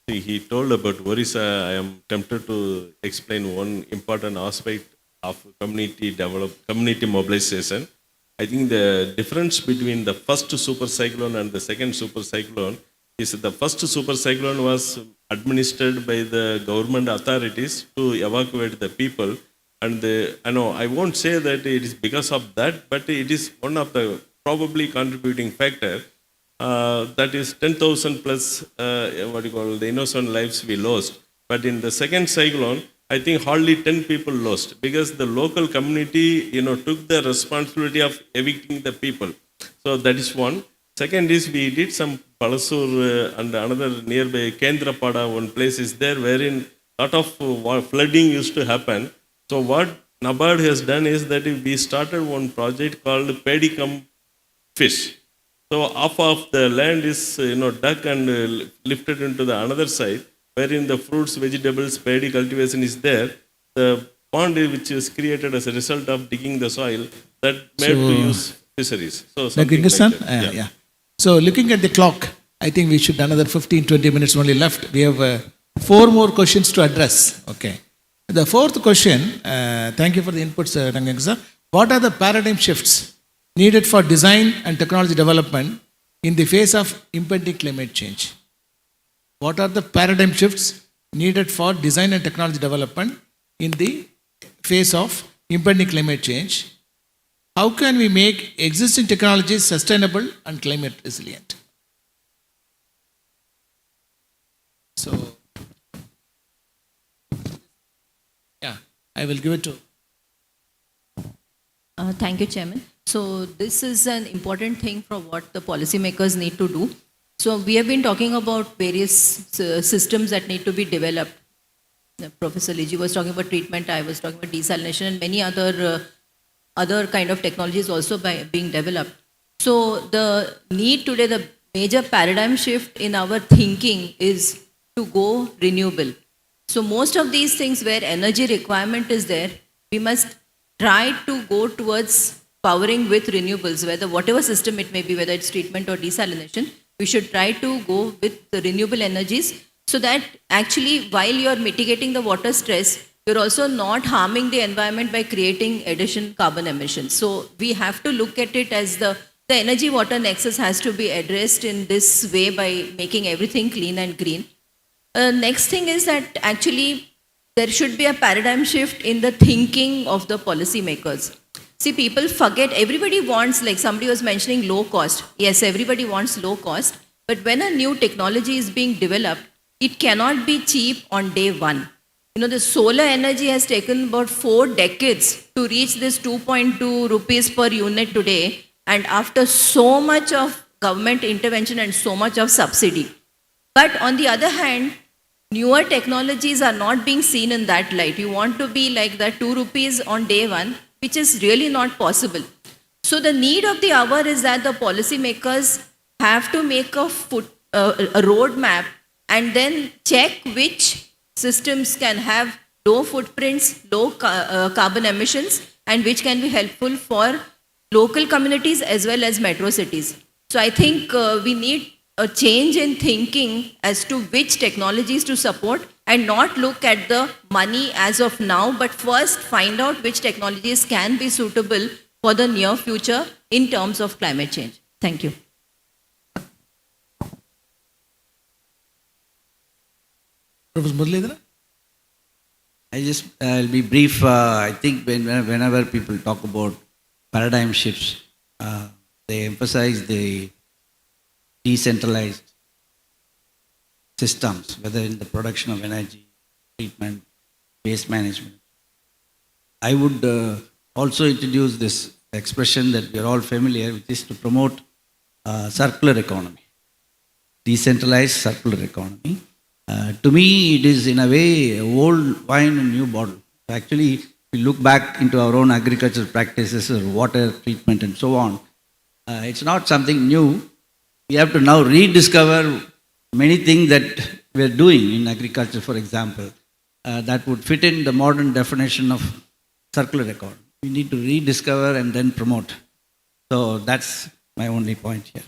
Speaker 6: He told about Orissa. I am tempted to explain one important aspect of community mobilization. I think the difference between the first super cyclone and the second super cyclone is the first super cyclone was administered by the government authorities to evacuate the people. And I won't say that it is because of that, but it is one of the probably contributing factor. That is 10,000 plus, the innocent lives we lost. But in the second cyclone, I think hardly 10 people lost because the local community, took the responsibility of evicting the people. So that is one. Second is we did some Palasur and another nearby Kendrapada, one place is there wherein a lot of flooding used to happen. So what NABARD has done is that we started one project called Pedicum Fish. So half of the land is dug and lifted into the another side, wherein the fruits, vegetables, paddy cultivation is there. The pond which is created as a result of digging the soil that made to use fisheries. So something like that.
Speaker 2: Yeah. So looking at the clock, I think we should another 15-20 minutes only left. We have 4 more questions to address. Okay. The fourth question, thank you for the inputs, Rangang sir. What are the paradigm shifts needed for design and technology development in the face of impending climate change? What are the paradigm shifts needed for design and technology development in the face of impending climate change? How can we make existing technologies sustainable and climate resilient? So, yeah, I will give it to.
Speaker 7: Thank you, Chairman. So this is an important thing for what the policymakers need to do. So we have been talking about various systems that need to be developed. Professor Liji was talking about treatment, I was talking about desalination and many other kind of technologies also being developed. So the need today, the major paradigm shift in our thinking is to go renewable. So most of these things where energy requirement is there, we must try to go towards powering with renewables, whatever system it may be, whether it's treatment or desalination, we should try to go with the renewable energies so that actually while you're mitigating the water stress, you're also not harming the environment by creating additional carbon emissions. So we have to look at it as the energy water nexus has to be addressed in this way by making everything clean and green. Next thing is that actually there should be a paradigm shift in the thinking of the policymakers. See, people forget, everybody wants, like somebody was mentioning low cost. Yes, everybody wants low cost. But when a new technology is being developed, it cannot be cheap on day one. You know, the solar energy has taken about 4 decades to reach this 2.2 rupees per unit today. And after so much of government intervention and so much of subsidy. But on the other hand, newer technologies are not being seen in that light. You want to be like that 2 rupees on day one, which is really not possible. So the need of the hour is that the policymakers have to make a roadmap and then check which systems can have low footprints, low carbon emissions, and which can be helpful for local communities as well as metro cities. So I think we need a change in thinking as to which technologies to support and not look at the money as of now, but first find out which technologies can be suitable for the near future in terms of climate change. Thank you.
Speaker 2: Professor Muralidharan?
Speaker 5: I'll be brief. I think whenever people talk about paradigm shifts, they emphasize the decentralized systems, whether in the production of energy, treatment, waste management. I would also introduce this expression that we are all familiar, which is to promote circular economy, decentralized circular economy. To me, it is in a way old wine in new bottle. Actually, if we look back into our own agricultural practices, or water treatment and so on, it's not something new. We have to now rediscover many things that we're doing in agriculture, for example, that would fit in the modern definition of circular economy. We need to rediscover and then promote. So that's my only point here.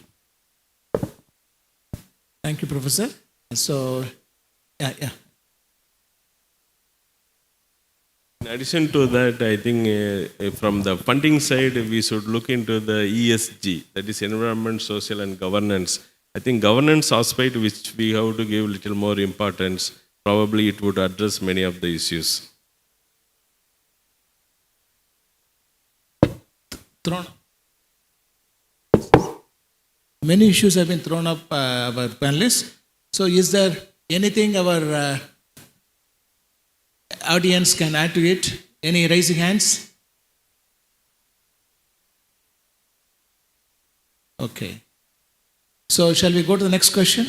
Speaker 2: Thank you, Professor. So, yeah.
Speaker 6: In addition to that, I think from the funding side, we should look into the ESG, that is environment, social and governance. I think governance aspect, which we have to give a little more importance, probably it would address many of the issues.
Speaker 2: Many issues have been thrown up by our panelists. So is there anything our audience can add to it? Any raising hands? Okay. So shall we go to the next question?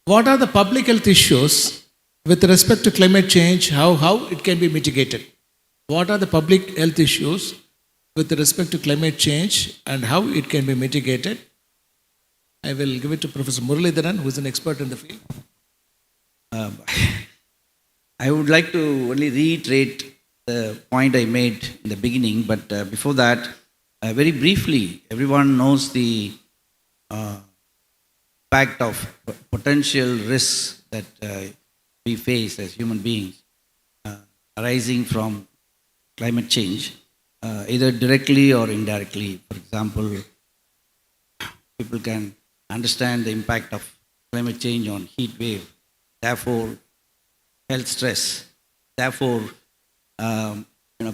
Speaker 2: What are the public health issues with respect to climate change? How it can be mitigated? What are the public health issues with respect to climate change and how it can be mitigated? I will give it to Professor Muralidharan, who is an expert in the field.
Speaker 5: I would like to only reiterate the point I made in the beginning, but before that, very briefly, everyone knows the fact of potential risks that we face as human beings arising from climate change, either directly or indirectly. For example, people can understand the impact of climate change on heat wave, therefore health stress, therefore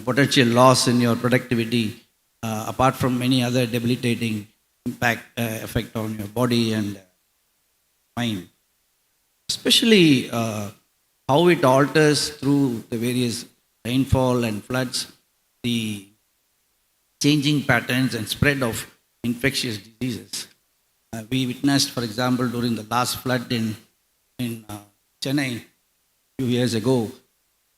Speaker 5: potential loss in your productivity, apart from many other debilitating effect on your body and mind. Especially how it alters through the various rainfall and floods, the changing patterns and spread of infectious diseases. We witnessed, for example, during the last flood in Chennai a few years ago,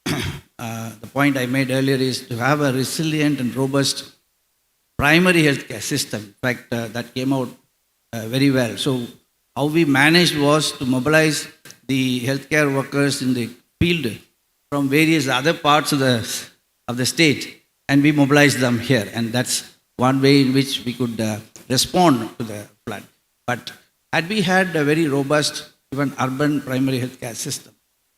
Speaker 5: the point I made earlier is to have a resilient and robust primary healthcare system. In fact, that came out very well. So how we managed was to mobilize the healthcare workers in the field from various other parts of the state, and we mobilized them here. And that's one way in which we could respond to the flood. But had we had a very robust, even urban primary healthcare system,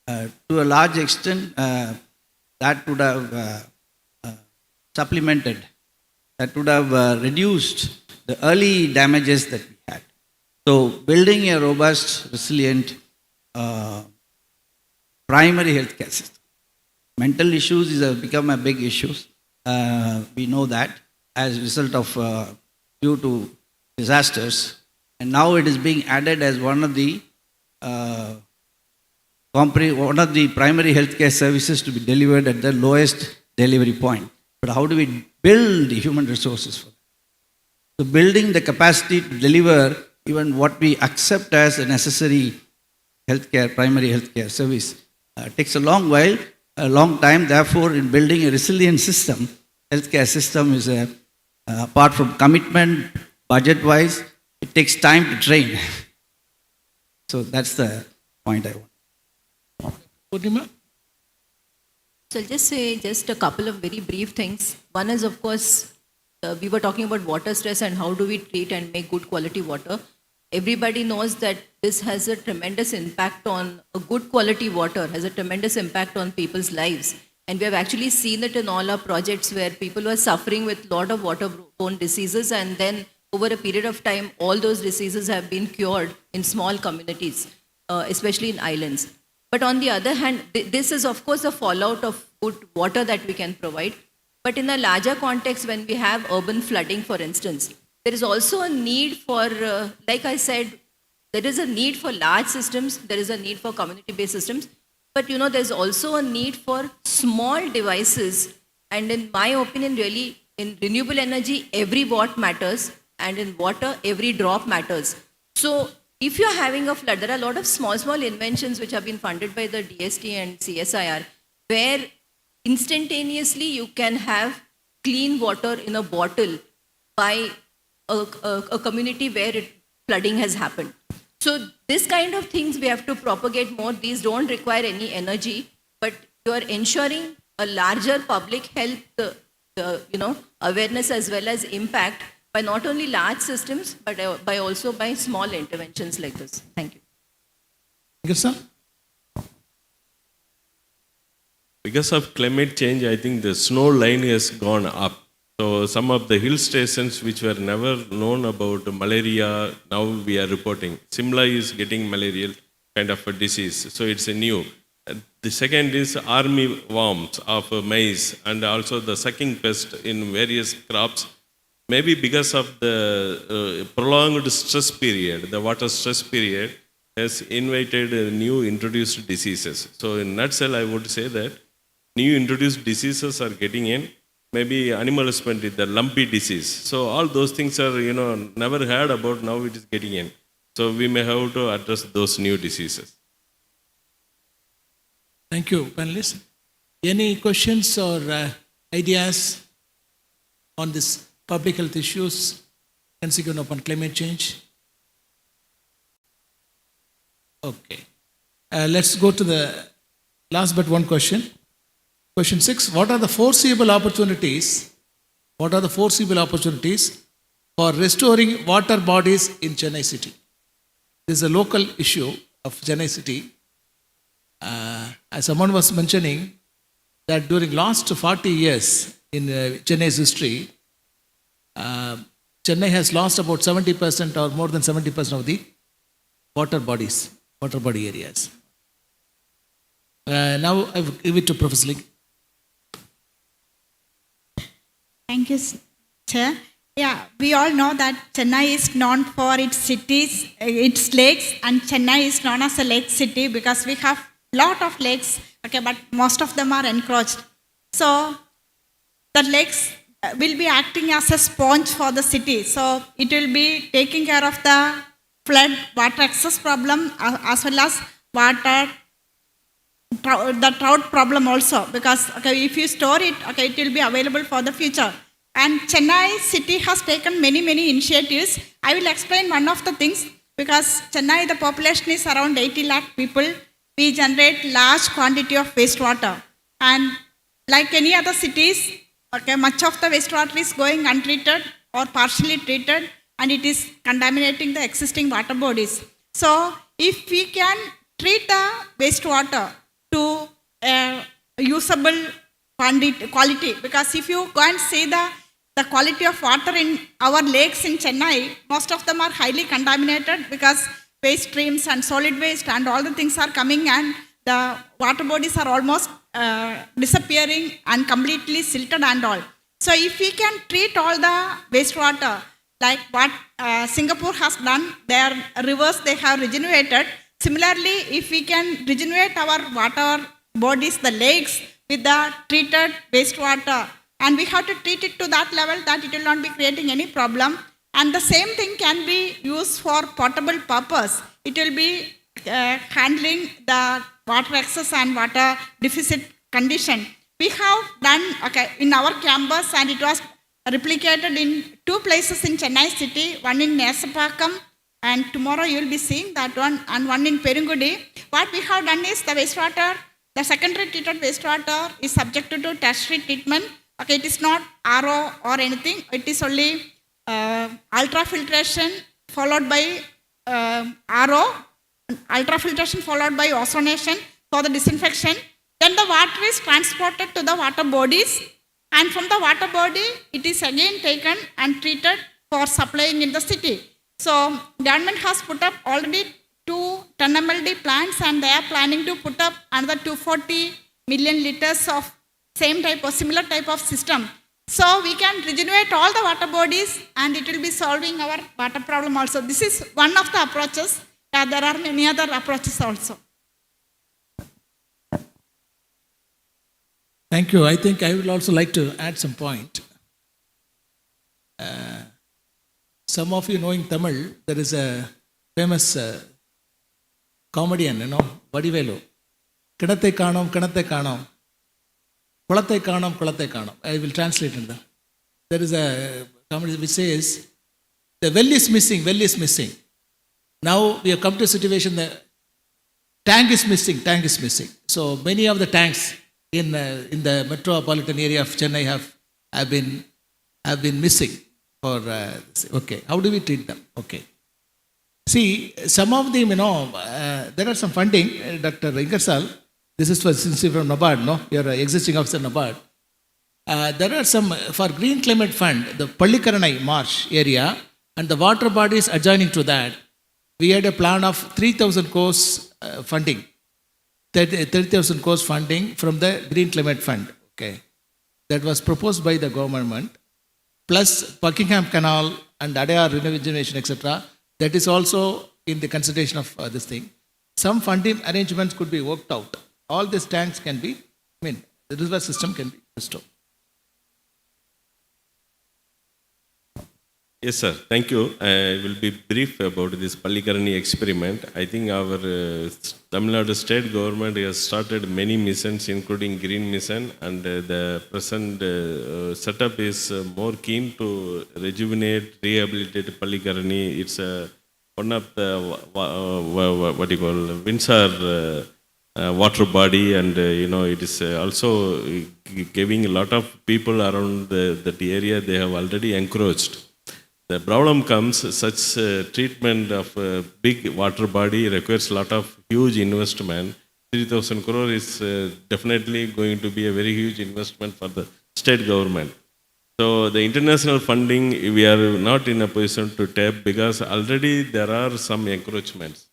Speaker 5: to a large extent, that would have supplemented, that would have reduced the early damages that we had. So building a robust, resilient primary healthcare system. Mental issues have become a big issue. We know that as a result of due to disasters, and now it is being added as one of the primary healthcare services to be delivered at the lowest delivery point. But how do we build the human resources for that? So building the capacity to deliver even what we accept as a necessary healthcare, primary healthcare service takes a long while, a long time. Therefore, in building a resilient system, healthcare system is apart from commitment, budget-wise, it takes time to train. So that's the point I want.
Speaker 2: Purnima?
Speaker 7: So I'll just say just a couple of very brief things. One is, of course, we were talking about water stress and how do we treat and make good quality water. Everybody knows that this has a tremendous impact on a good quality water, has a tremendous impact on people's lives. And we have actually seen it in all our projects where people were suffering with a lot of waterborne diseases, and then over a period of time, all those diseases have been cured in small communities, especially in islands. But on the other hand, this is of course a fallout of good water that we can provide. But in a larger context, when we have urban flooding, for instance, there is also a need for, like I said, there is a need for large systems, there is a need for community-based systems, but there's also a need for small devices. And in my opinion, really, in renewable energy, every watt matters, and in water, every drop matters. So if you're having a flood, there are a lot of small inventions which have been funded by the DST and CSIR, where instantaneously you can have clean water in a bottle by a community where flooding has happened. So this kind of things we have to propagate more. These don't require any energy, but you are ensuring a larger public health awareness as well as impact by not only large systems, but by also by small interventions like this. Thank you.
Speaker 2: Yes, sir.
Speaker 6: Because of climate change, I think the snow line has gone up. So some of the hill stations which were never known about malaria, now we are reporting. Simla is getting malarial kind of a disease. So it's a new. The second is army worms of maize and also the sucking pest in various crops. Maybe because of the prolonged stress period, the water stress period has invited new introduced diseases. So in nutshell, I would say that new introduced diseases are getting in. Maybe animal husbandry, the lumpy disease. So all those things are, never heard about, now it is getting in. So we may have to address those new diseases.
Speaker 2: Thank you, panelists. Any questions or ideas on this public health issues consequent upon climate change? Okay. Let's go to the last but one question. Question 6, what are the foreseeable opportunities? What are the foreseeable opportunities for restoring water bodies in Chennai city? This is a local issue of Chennai city. As someone was mentioning, that during last 40 years in Chennai's history, Chennai has lost about 70% or more than 70% of the water body areas. Now I will give it to Professor Ling.
Speaker 4: Thank you, Chair. Yeah, we all know that Chennai is known for its cities, its lakes, and Chennai is known as a lake city because we have a lot of lakes, okay, but most of them are encroached. So the lakes will be acting as a sponge for the city. So it will be taking care of the flood, water access problem as well as the drought problem also, because if you store it, it will be available for the future. And Chennai city has taken many initiatives. I will explain one of the things, because Chennai, the population is around 80 lakh people. We generate large quantity of wastewater, and like any other cities, much of the wastewater is going untreated or partially treated, and it is contaminating the existing water bodies. So if we can treat the wastewater to usable quality, because if you go and see the quality of water in our lakes in Chennai, most of them are highly contaminated because waste streams and solid waste and all the things are coming, and the water bodies are almost disappearing and completely silted and all. So if we can treat all the wastewater like what Singapore has done, their rivers they have regenerated. Similarly, if we can regenerate our water bodies, the lakes with the treated wastewater, and we have to treat it to that level that it will not be creating any problem. And the same thing can be used for potable purpose. It will be handling the water excess and water deficit condition. We have done in our campus, and it was replicated in 2 places in Chennai city, one in Nesapakam, and tomorrow you will be seeing that one, and one in Perungudi. What we have done is the wastewater, the secondary treated wastewater is subjected to tertiary treatment. It is not RO or anything. It is only ultrafiltration followed by RO, ultrafiltration followed by ozonation for the disinfection. Then the water is transported to the water bodies, and from the water body, it is again taken and treated for supplying in the city. So, government has put up already 2 10 MLD plants, and they are planning to put up another 240 million liters of same type or similar type of system. So, we can regenerate all the water bodies, and it will be solving our water problem also. This is one of the approaches. There are many other approaches also.
Speaker 2: Thank you. I think I would also like to add some point. Some of you know in Tamil, there is a famous comedian, Vadivelu. Kadathai kaanam, kadathai kaanam. Kulathai kaanam, kulathai kaanam. I will translate in that. There is a comedy which says, the well is missing, well is missing. Now we have come to a situation that tank is missing, tank is missing. So many of the tanks in the metropolitan area of Chennai have been missing. Okay, how do we treat them? Okay. See, some of them, there are some funding. Dr. Ingersal, this is since you're from NABARD, no? You're an existing officer NABARD. There are some, for Green Climate Fund, the Pallikaranai marsh area and the water bodies adjoining to that, we had a plan of 3,000 crores funding. 30,000 crores funding from the Green Climate Fund. Okay. That was proposed by the government. Plus Buckingham Canal and Adayar regeneration, etc. That is also in the consideration of this thing. Some funding arrangements could be worked out. All these tanks can be, the reservoir system can be restored.
Speaker 6: Yes, sir. Thank you. I will be brief about this Pallikarani experiment. I think our Tamil Nadu state government has started many missions, including Green Mission, and the present setup is more keen to rejuvenate, rehabilitate Pallikarani. It's one of the, Windsor water body, and it is also giving a lot of people around that area, they have already encroached. The problem comes, such treatment of a big water body requires a lot of huge investment. 3,000 crore is definitely going to be a very huge investment for the state government. So the international funding, we are not in a position to tap because already there are some encroachments.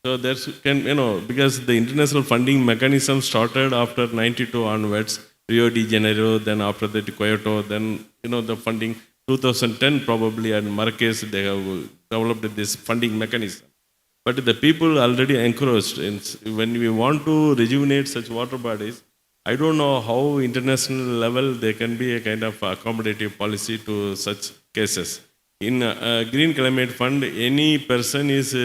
Speaker 6: So there's because the international funding mechanism started after 92 onwards, Rio de Janeiro, then after that Kyoto, then the funding 2010 probably, and Marrakesh, they have developed this funding mechanism. But the people already encroached. When we want to rejuvenate such water bodies, I don't know how international level there can be a kind of accommodative policy to such cases. In Green Climate Fund, any person is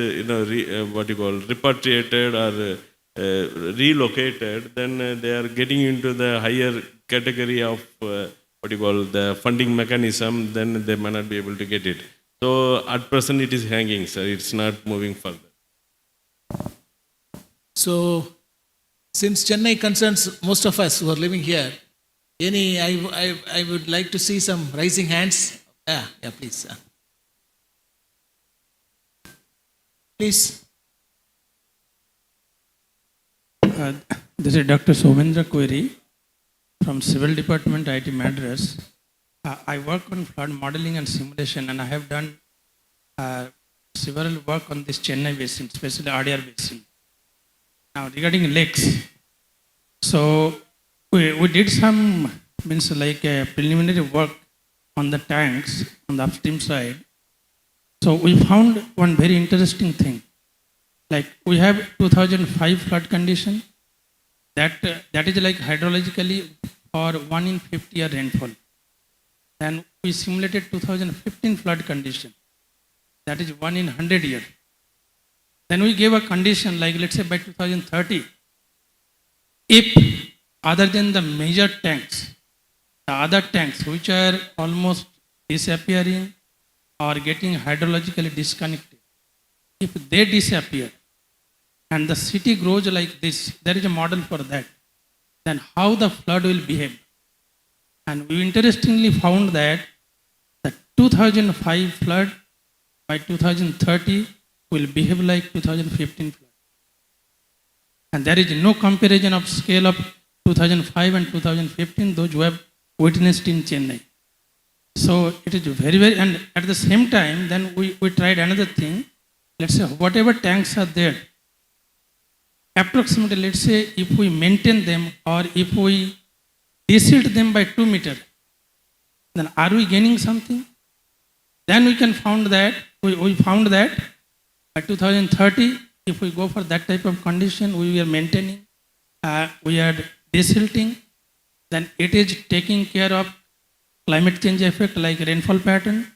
Speaker 6: repatriated or relocated, then they are getting into the higher category of the funding mechanism, then they may not be able to get it. So at present it is hanging, sir. It's not moving further.
Speaker 2: So, since Chennai concerns most of us who are living here, I would like to see some rising hands. Yeah, please. Please.
Speaker 12: This is Dr. Somendra Query from Civil Department, IIT Madras. I work on flood modeling and simulation, and I have done several work on this Chennai basin, especially Adayar basin. Now, regarding lakes, so we did some means like a preliminary work on the tanks on the upstream side. So we found one very interesting thing. Like we have 2005 flood condition that is like hydrologically for 1 in 50 year rainfall. And we simulated 2015 flood condition, that is 1 in 100 year. Then we gave a condition like, let's say by 2030, if other than the major tanks, the other tanks which are almost disappearing or getting hydrologically disconnected, if they disappear and the city grows like this, there is a model for that, then how the flood will behave. And we interestingly found that the 2005 flood by 2030 will behave like 2015 flood. And there is no comparison of scale of 2005 and 2015, those who have witnessed in Chennai. So it is very, and at the same time, then we tried another thing. Let's say whatever tanks are there, approximately, let's say if we maintain them or if we desilt them by 2 meters, then are we gaining something? Then we found that by 2030, if we go for that type of condition, we are maintaining, we are desilting, then it is taking care of climate change effect like rainfall pattern,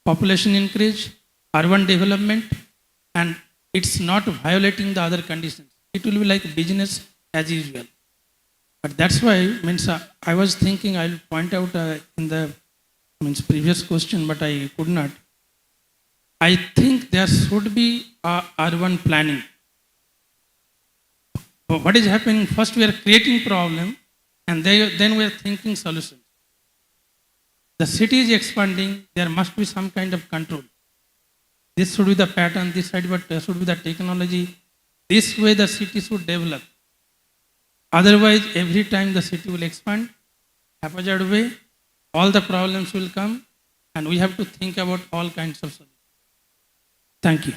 Speaker 12: population increase, urban development, and it's not violating the other conditions. It will be like business as usual. But that's why I was thinking I'll point out in the previous question, but I could not. I think there should be urban planning. But what is happening? First we are creating problem, and then we are thinking solutions. The city is expanding, there must be some kind of control. This should be the pattern, this should be the technology. This way the city should develop. Otherwise, every time the city will expand, haphazard way, all the problems will come, and we have to think about all kinds of solutions. Thank you.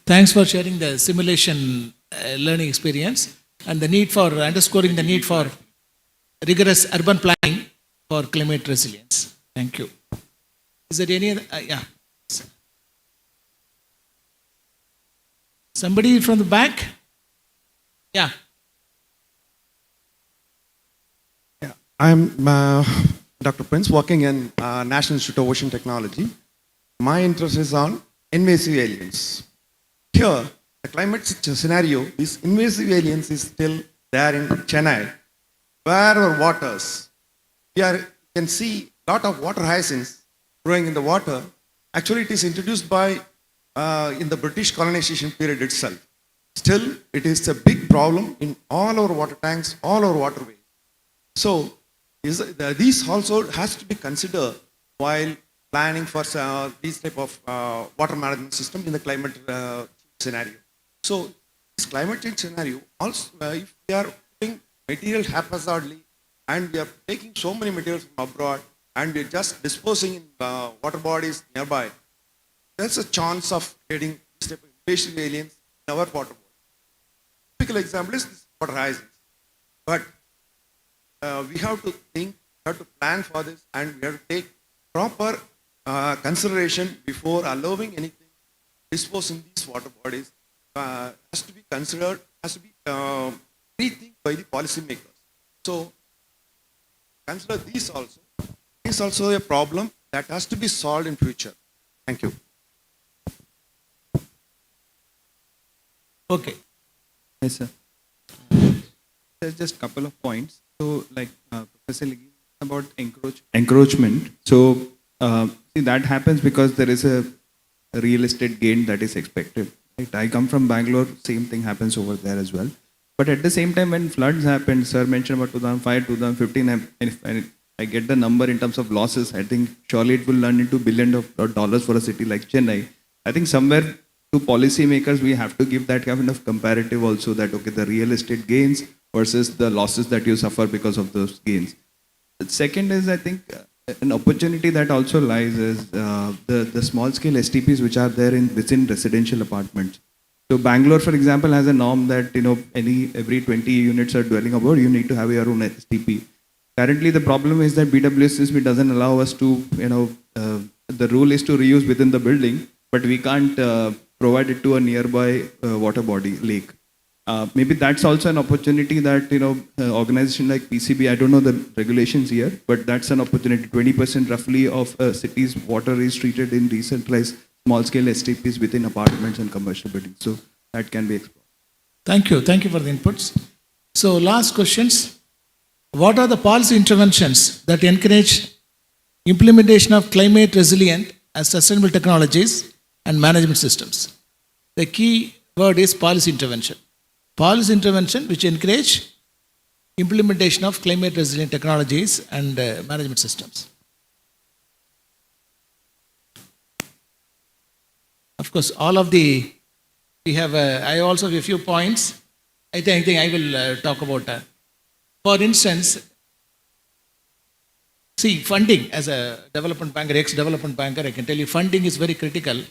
Speaker 2: Thanks for sharing the simulation learning experience and the need for underscoring the need for rigorous urban planning for climate resilience. Thank you. Is there any other? Yeah. Somebody from the back? Yeah.
Speaker 13: Yeah. I'm Dr. Prince, working in National Institute of Ocean Technology. My interest is on invasive aliens. Here, the climate scenario, this invasive aliens is still there in Chennai, where our waters, you can see a lot of water hyacinths growing in the water. Actually, it is introduced by in the British colonization period itself. Still, it is a big problem in all our water tanks, all our waterways. So, these also has to be considered while planning for these type of water management system in the climate scenario. So, this climate change scenario, also if we are putting material haphazardly and we are taking so many materials from abroad and we are just disposing in water bodies nearby, there's a chance of getting this type of invasive aliens in our water body. Typical example is this water hyacinths. But we have to think, we have to plan for this, and we have to take proper consideration before allowing anything disposed in these water bodies. Has to be considered, has to be rethink by the policymakers. So consider these also. This is also a problem that has to be solved in future. Thank you.
Speaker 2: Okay.
Speaker 11: Yes, sir. There's just a couple of points. So, like Professor Liggi about encroachment. So, see, that happens because there is a real estate gain that is expected. Right? I come from Bangalore, same thing happens over there as well. But at the same time, when floods happened, sir mentioned about 2005, 2015, and if I get the number in terms of losses, I think surely it will run into billions of dollars for a city like Chennai. I think somewhere to policymakers, we have to give that kind of comparative also that, okay, the real estate gains versus the losses that you suffer because of those gains. Second is, I think, an opportunity that also lies is the small scale STPs which are there within residential apartments. So Bangalore, for example, has a norm that every 20 units are dwelling above, you need to have your own STP. Currently, the problem is that BWSCB doesn't allow us to, the rule is to reuse within the building, but we can't provide it to a nearby water body, lake. Maybe that's also an opportunity that, organization like PCB, I don't know the regulations here, but that's an opportunity. 20% roughly of a city's water is treated in decentralized small scale STPs within apartments and commercial buildings. So that can be explored.
Speaker 2: Thank you. Thank you for the inputs. So last questions. What are the policy interventions that encourage implementation of climate resilient and sustainable technologies and management systems? The key word is policy intervention. Policy intervention which encourage implementation of climate resilient technologies and management systems. Of course, we have, I also have a few points. I think I will talk about. For instance, see, funding as a development banker, ex-development banker, I can tell you funding is very critical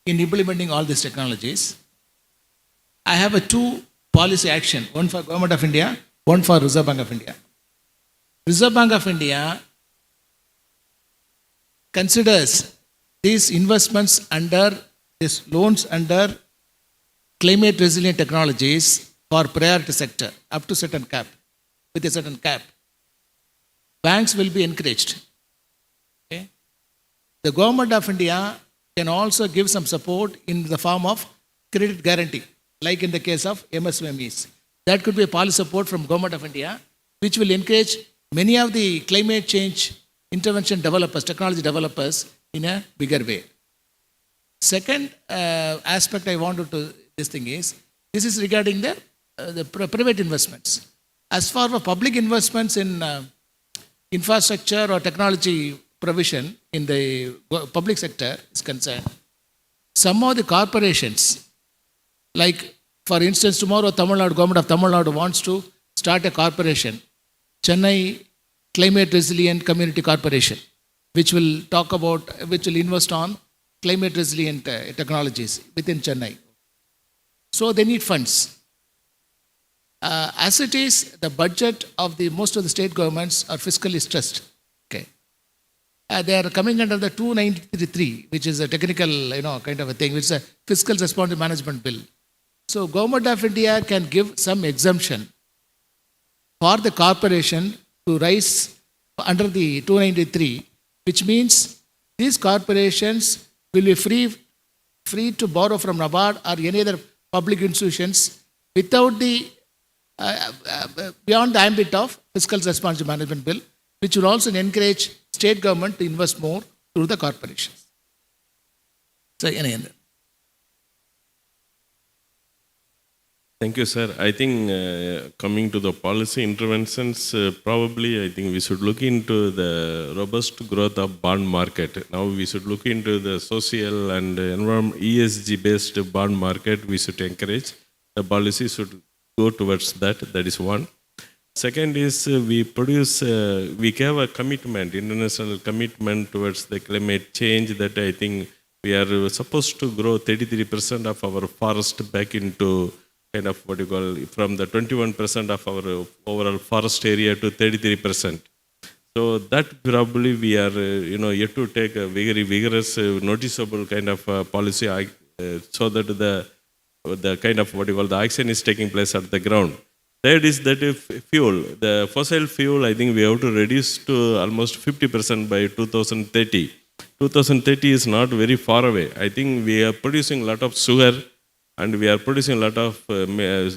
Speaker 2: in implementing all these technologies. I have two policy action, one for Government of India, one for Reserve Bank of India. Reserve Bank of India considers these investments these loans under climate resilient technologies for priority sector up to certain cap, with a certain cap. Banks will be encouraged. Okay? The Government of India can also give some support in the form of credit guarantee, like in the case of MSMEs. That could be a policy support from Government of India, which will encourage many of the climate change intervention developers, technology developers in a bigger way. Second aspect I wanted to this is regarding the private investments. As far as public investments in infrastructure or technology provision in the public sector is concerned, some of the corporations, like for instance, tomorrow Government of Tamil Nadu wants to start a corporation, Chennai Climate Resilient Community Corporation, which will invest on climate resilient technologies within Chennai. So they need funds. As it is, the budget of most of the state governments are fiscally stressed. Okay, they are coming under the 293, which is a technical, kind of a thing, which is a fiscal responsive management bill. So Government of India can give some exemption for the corporation to rise under the 293, which means these corporations will be free to borrow from NABARD or any other public institutions without beyond the ambit of fiscal responsive management bill, which will also encourage state government to invest more through the corporations. So,
Speaker 6: Thank you, sir. I think coming to the policy interventions, probably I think we should look into the robust growth of bond market. Now we should look into the social and ESG-based bond market. We should encourage. The policy should go towards that. That is one. Second is we have a commitment, international commitment towards the climate change that I think we are supposed to grow 33% of our forest back into kind of from the 21% of our overall forest area to 33%. So that probably we are, yet to take a very vigorous, noticeable kind of policy so that the kind of the action is taking place at the ground. Third is that fuel, the fossil fuel, I think we have to reduce to almost 50% by 2030. 2030 is not very far away. I think we are producing a lot of sugar and we are producing a lot of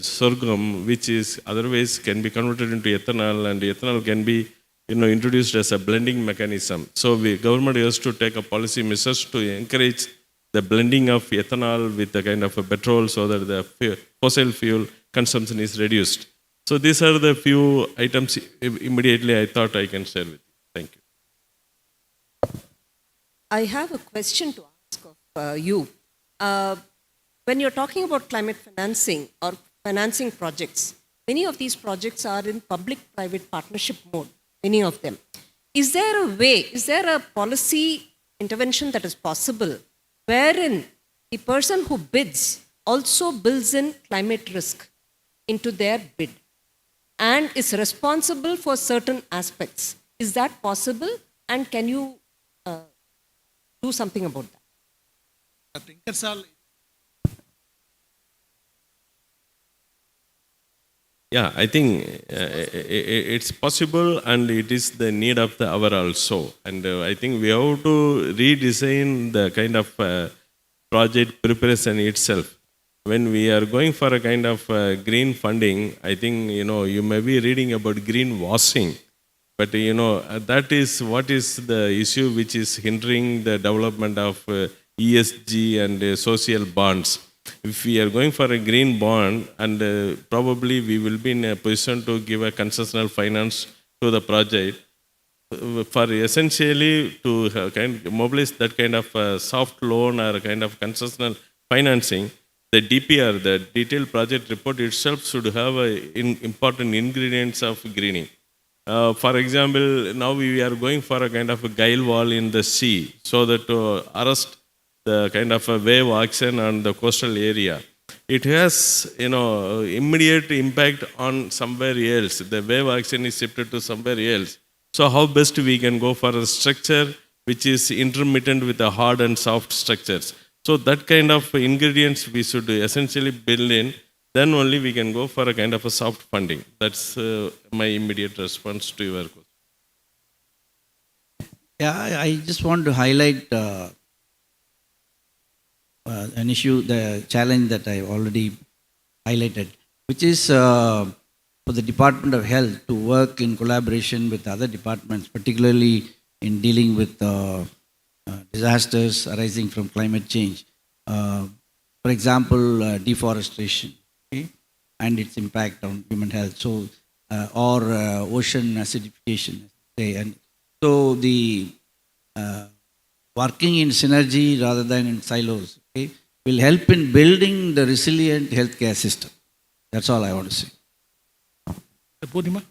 Speaker 6: sorghum, which is otherwise can be converted into ethanol, and ethanol can be introduced as a blending mechanism. So government has to take a policy measures to encourage the blending of ethanol with the kind of a petrol so that the fossil fuel consumption is reduced. So these are the few items immediately I thought I can share with you. Thank you.
Speaker 3: I have a question to ask of you. When you're talking about climate financing or financing projects, many of these projects are in public-private partnership mode, many of them. is there a way, is there a policy intervention that is possible wherein the person who bids also builds in climate risk into their bid and is responsible for certain aspects? Is that possible? And can you do something about that?
Speaker 6: Yeah, I think it's possible, and it is the need of the hour also. And I think we have to redesign the kind of project preparation itself. When we are going for a kind of green funding, I think, you may be reading about green washing, but that is what is the issue which is hindering the development of ESG and social bonds. If we are going for a green bond, and probably we will be in a position to give a concessional finance to the project, for essentially to mobilize that kind of soft loan or kind of concessional financing, the DPR, the detailed project report itself, should have important ingredients of greening. For example, now we are going for a kind of a guile wall in the sea, so that to arrest the kind of a wave action on the coastal area. It has, immediate impact on somewhere else. The wave action is shifted to somewhere else. So how best we can go for a structure which is intermittent with the hard and soft structures? So that kind of ingredients we should essentially build in. Then only we can go for a kind of a soft funding. That's my immediate response to your question.
Speaker 5: Yeah, I just want to highlight an issue, the challenge that I already highlighted, which is for the Department of Health to work in collaboration with other departments, particularly in dealing with disasters arising from climate change. For example, deforestation, okay, and its impact on human health. So, or ocean acidification, say. And so the working in synergy rather than in silos, okay, will help in building the resilient healthcare system. That's all I want to say.
Speaker 2: Purnima?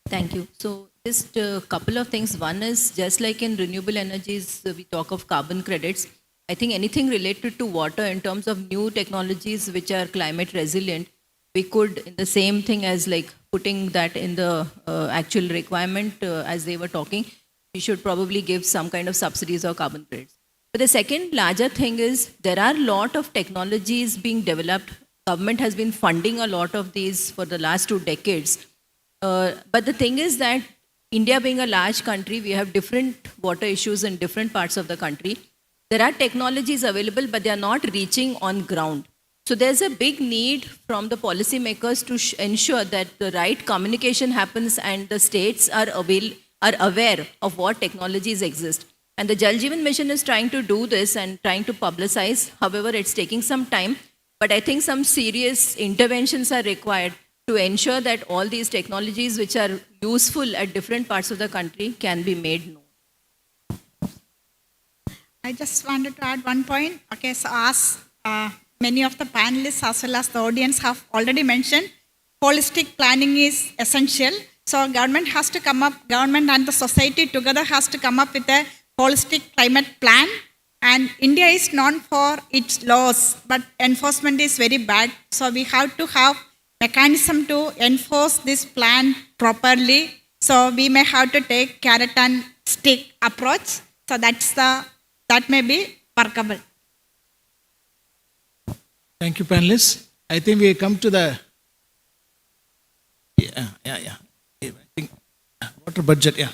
Speaker 7: Thank you. So just a couple of things. One is, just like in renewable energies, we talk of carbon credits. I think anything related to water in terms of new technologies which are climate resilient, we could, in the same thing as like putting that in the actual requirement as they were talking, we should probably give some kind of subsidies or carbon credits. But the second larger thing is, there are a lot of technologies being developed. Government has been funding a lot of these for the last 2 decades. But the thing is that India being a large country, we have different water issues in different parts of the country. There are technologies available, but they are not reaching on ground. So there's a big need from the policymakers to ensure that the right communication happens and the states are aware of what technologies exist. And the Jal Jeevan Mission is trying to do this and trying to publicize. However, it's taking some time. But I think some serious interventions are required to ensure that all these technologies which are useful at different parts of the country can be made known.
Speaker 4: I just wanted to add one point. Okay, so as many of the panelists as well as the audience have already mentioned, holistic planning is essential. So government has to come up, government and the society together has to come up with a holistic climate plan. And India is known for its laws, but enforcement is very bad. So we have to have mechanism to enforce this plan properly. So we may have to take carrot and stick approach. So that may be workable.
Speaker 2: Thank you, panelists. I think we come to the I think water budget.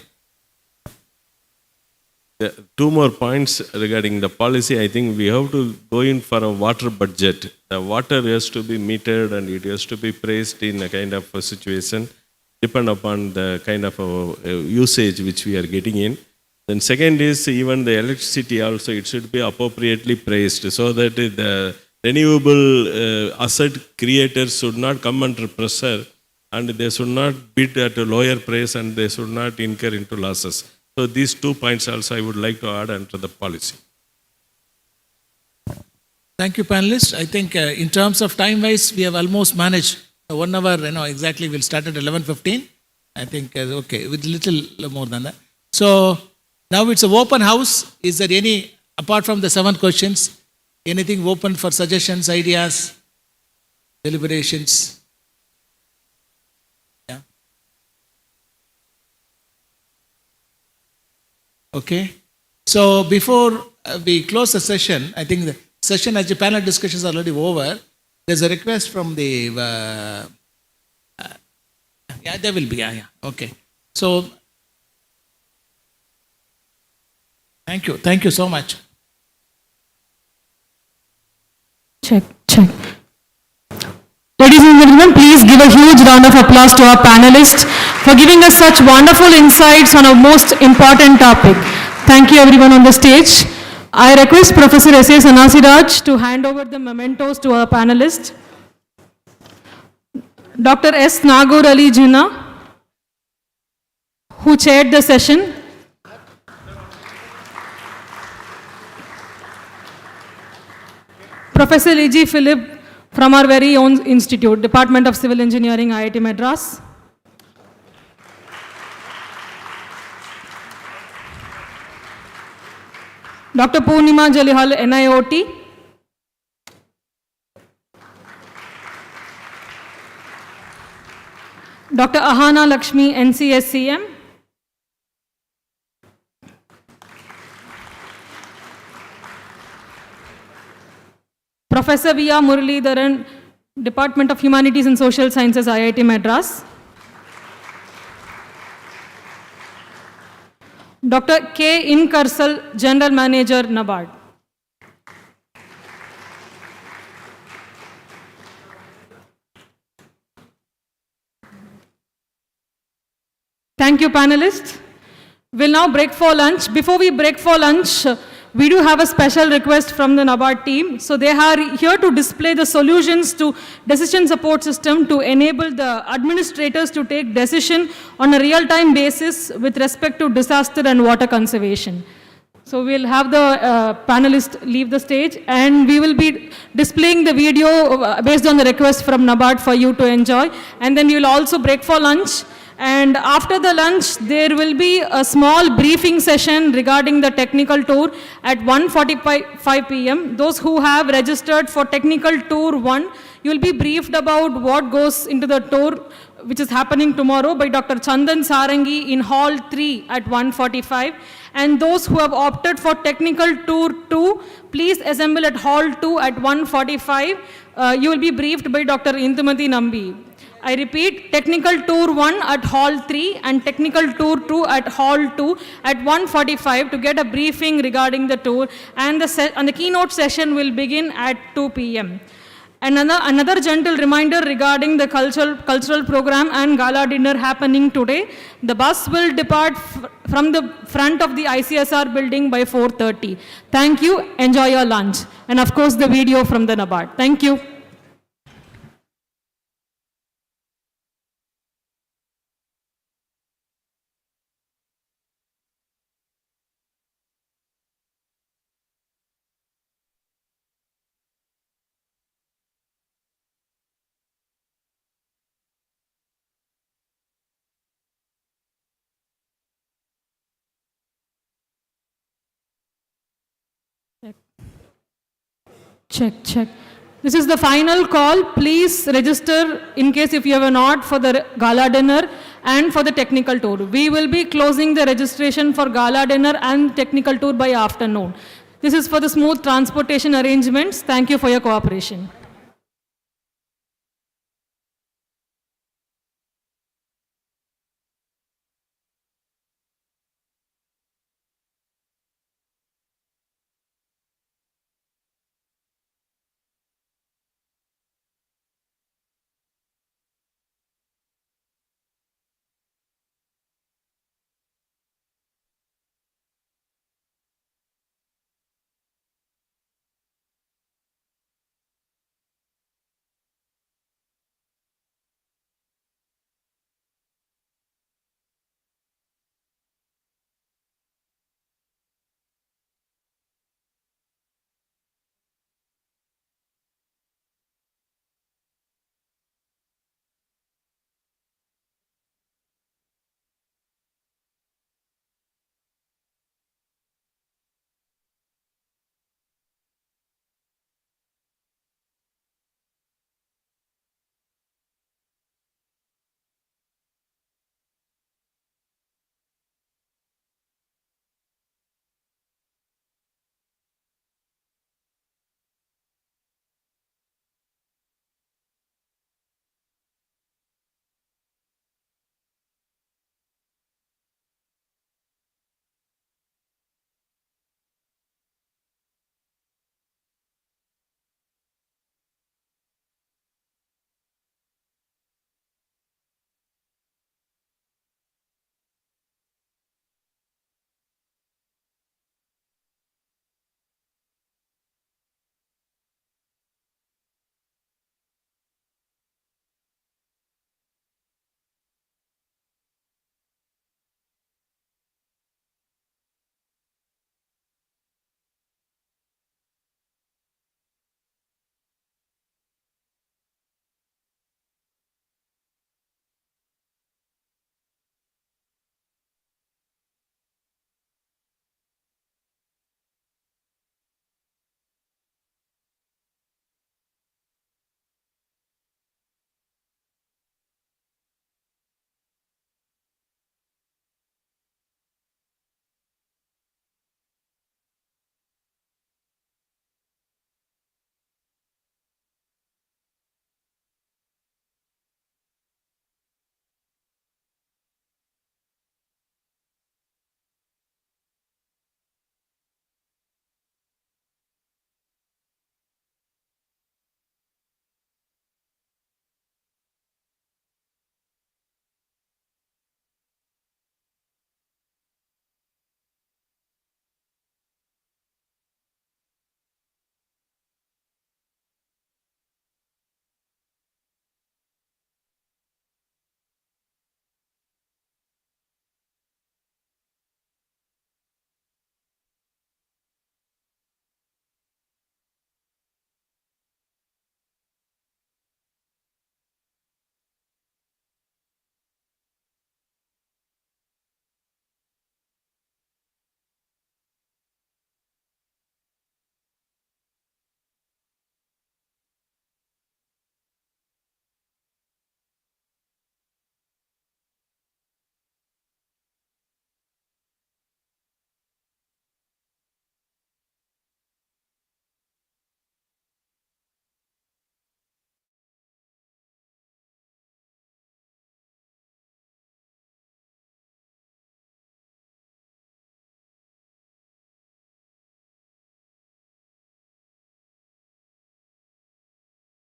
Speaker 6: Two more points regarding the policy. I think we have to go in for a water budget. The water has to be metered and it has to be priced in a kind of a situation, depend upon the kind of usage which we are getting in. Then second is, even the electricity also, it should be appropriately priced so that the renewable asset creators should not come under pressure and they should not bid at a lower price and they should not incur into losses. So these 2 points also I would like to add under the policy.
Speaker 2: Thank you, panelists. I think in terms of time-wise, we have almost managed 1 hour, exactly. We'll start at 11:15. I think, okay, with little more than that. So now it's an open house. Is there any, apart from the 7 questions, anything open for suggestions, ideas, deliberations? Yeah. Okay. So before we close the session, I think the session as the panel discussions are already over. There's a request from the, yeah, there will be, yeah, okay. So, thank you so much.
Speaker 1: Check. Ladies and gentlemen, please give a huge round of applause to our panelists for giving us such wonderful insights on a most important topic. Thank you everyone on the stage. I request Professor S.A. Sanasiraj to hand over the mementos to our panelists. Dr. S. Nagur Ali Jinnah, who chaired the session. Professor E.G. Philip from our very own institute, Department of Civil Engineering, IIT Madras. Dr. Poonima Jalihal, NIOT. Dr. Ahana Lakshmi, NCSCM. Professor V.R. Muralidharan, Department of Humanities and Social Sciences, IIT Madras. Dr. K. Inkarsal, General Manager, NABARD. Thank you, panelists. We'll now break for lunch. Before we break for lunch, we do have a special request from the NABARD team. So they are here to display the solutions to decision support system to enable the administrators to take decision on a real-time basis with respect to disaster and water conservation. So we'll have the panelists leave the stage and we will be displaying the video based on the request from NABARD for you to enjoy. And then we will also break for lunch. And after the lunch, there will be a small briefing session regarding the technical tour at 1:45 p.m. Those who have registered for technical tour 1, you will be briefed about what goes into the tour, which is happening tomorrow by Dr. Chandan Sarangi in Hall 3 at 1:45. And those who have opted for technical tour 2, please assemble at Hall 2 at 1:45. You will be briefed by Dr. Indumati Nambi. I repeat, technical tour 1 at Hall 3 and technical tour 2 at Hall 2 at 1:45 to get a briefing regarding the tour, and the keynote session will begin at 2 p.m. Another gentle reminder regarding the cultural program and gala dinner happening today. The bus will depart from the front of the ICSR building by 4:30. Thank you. Enjoy your lunch. And of course, the video from the NABARD. Thank you. Check. This is the final call. Please register in case if you have not for the gala dinner and for the technical tour. We will be closing the registration for gala dinner and technical tour by afternoon. This is for the smooth transportation arrangements. Thank you for your cooperation.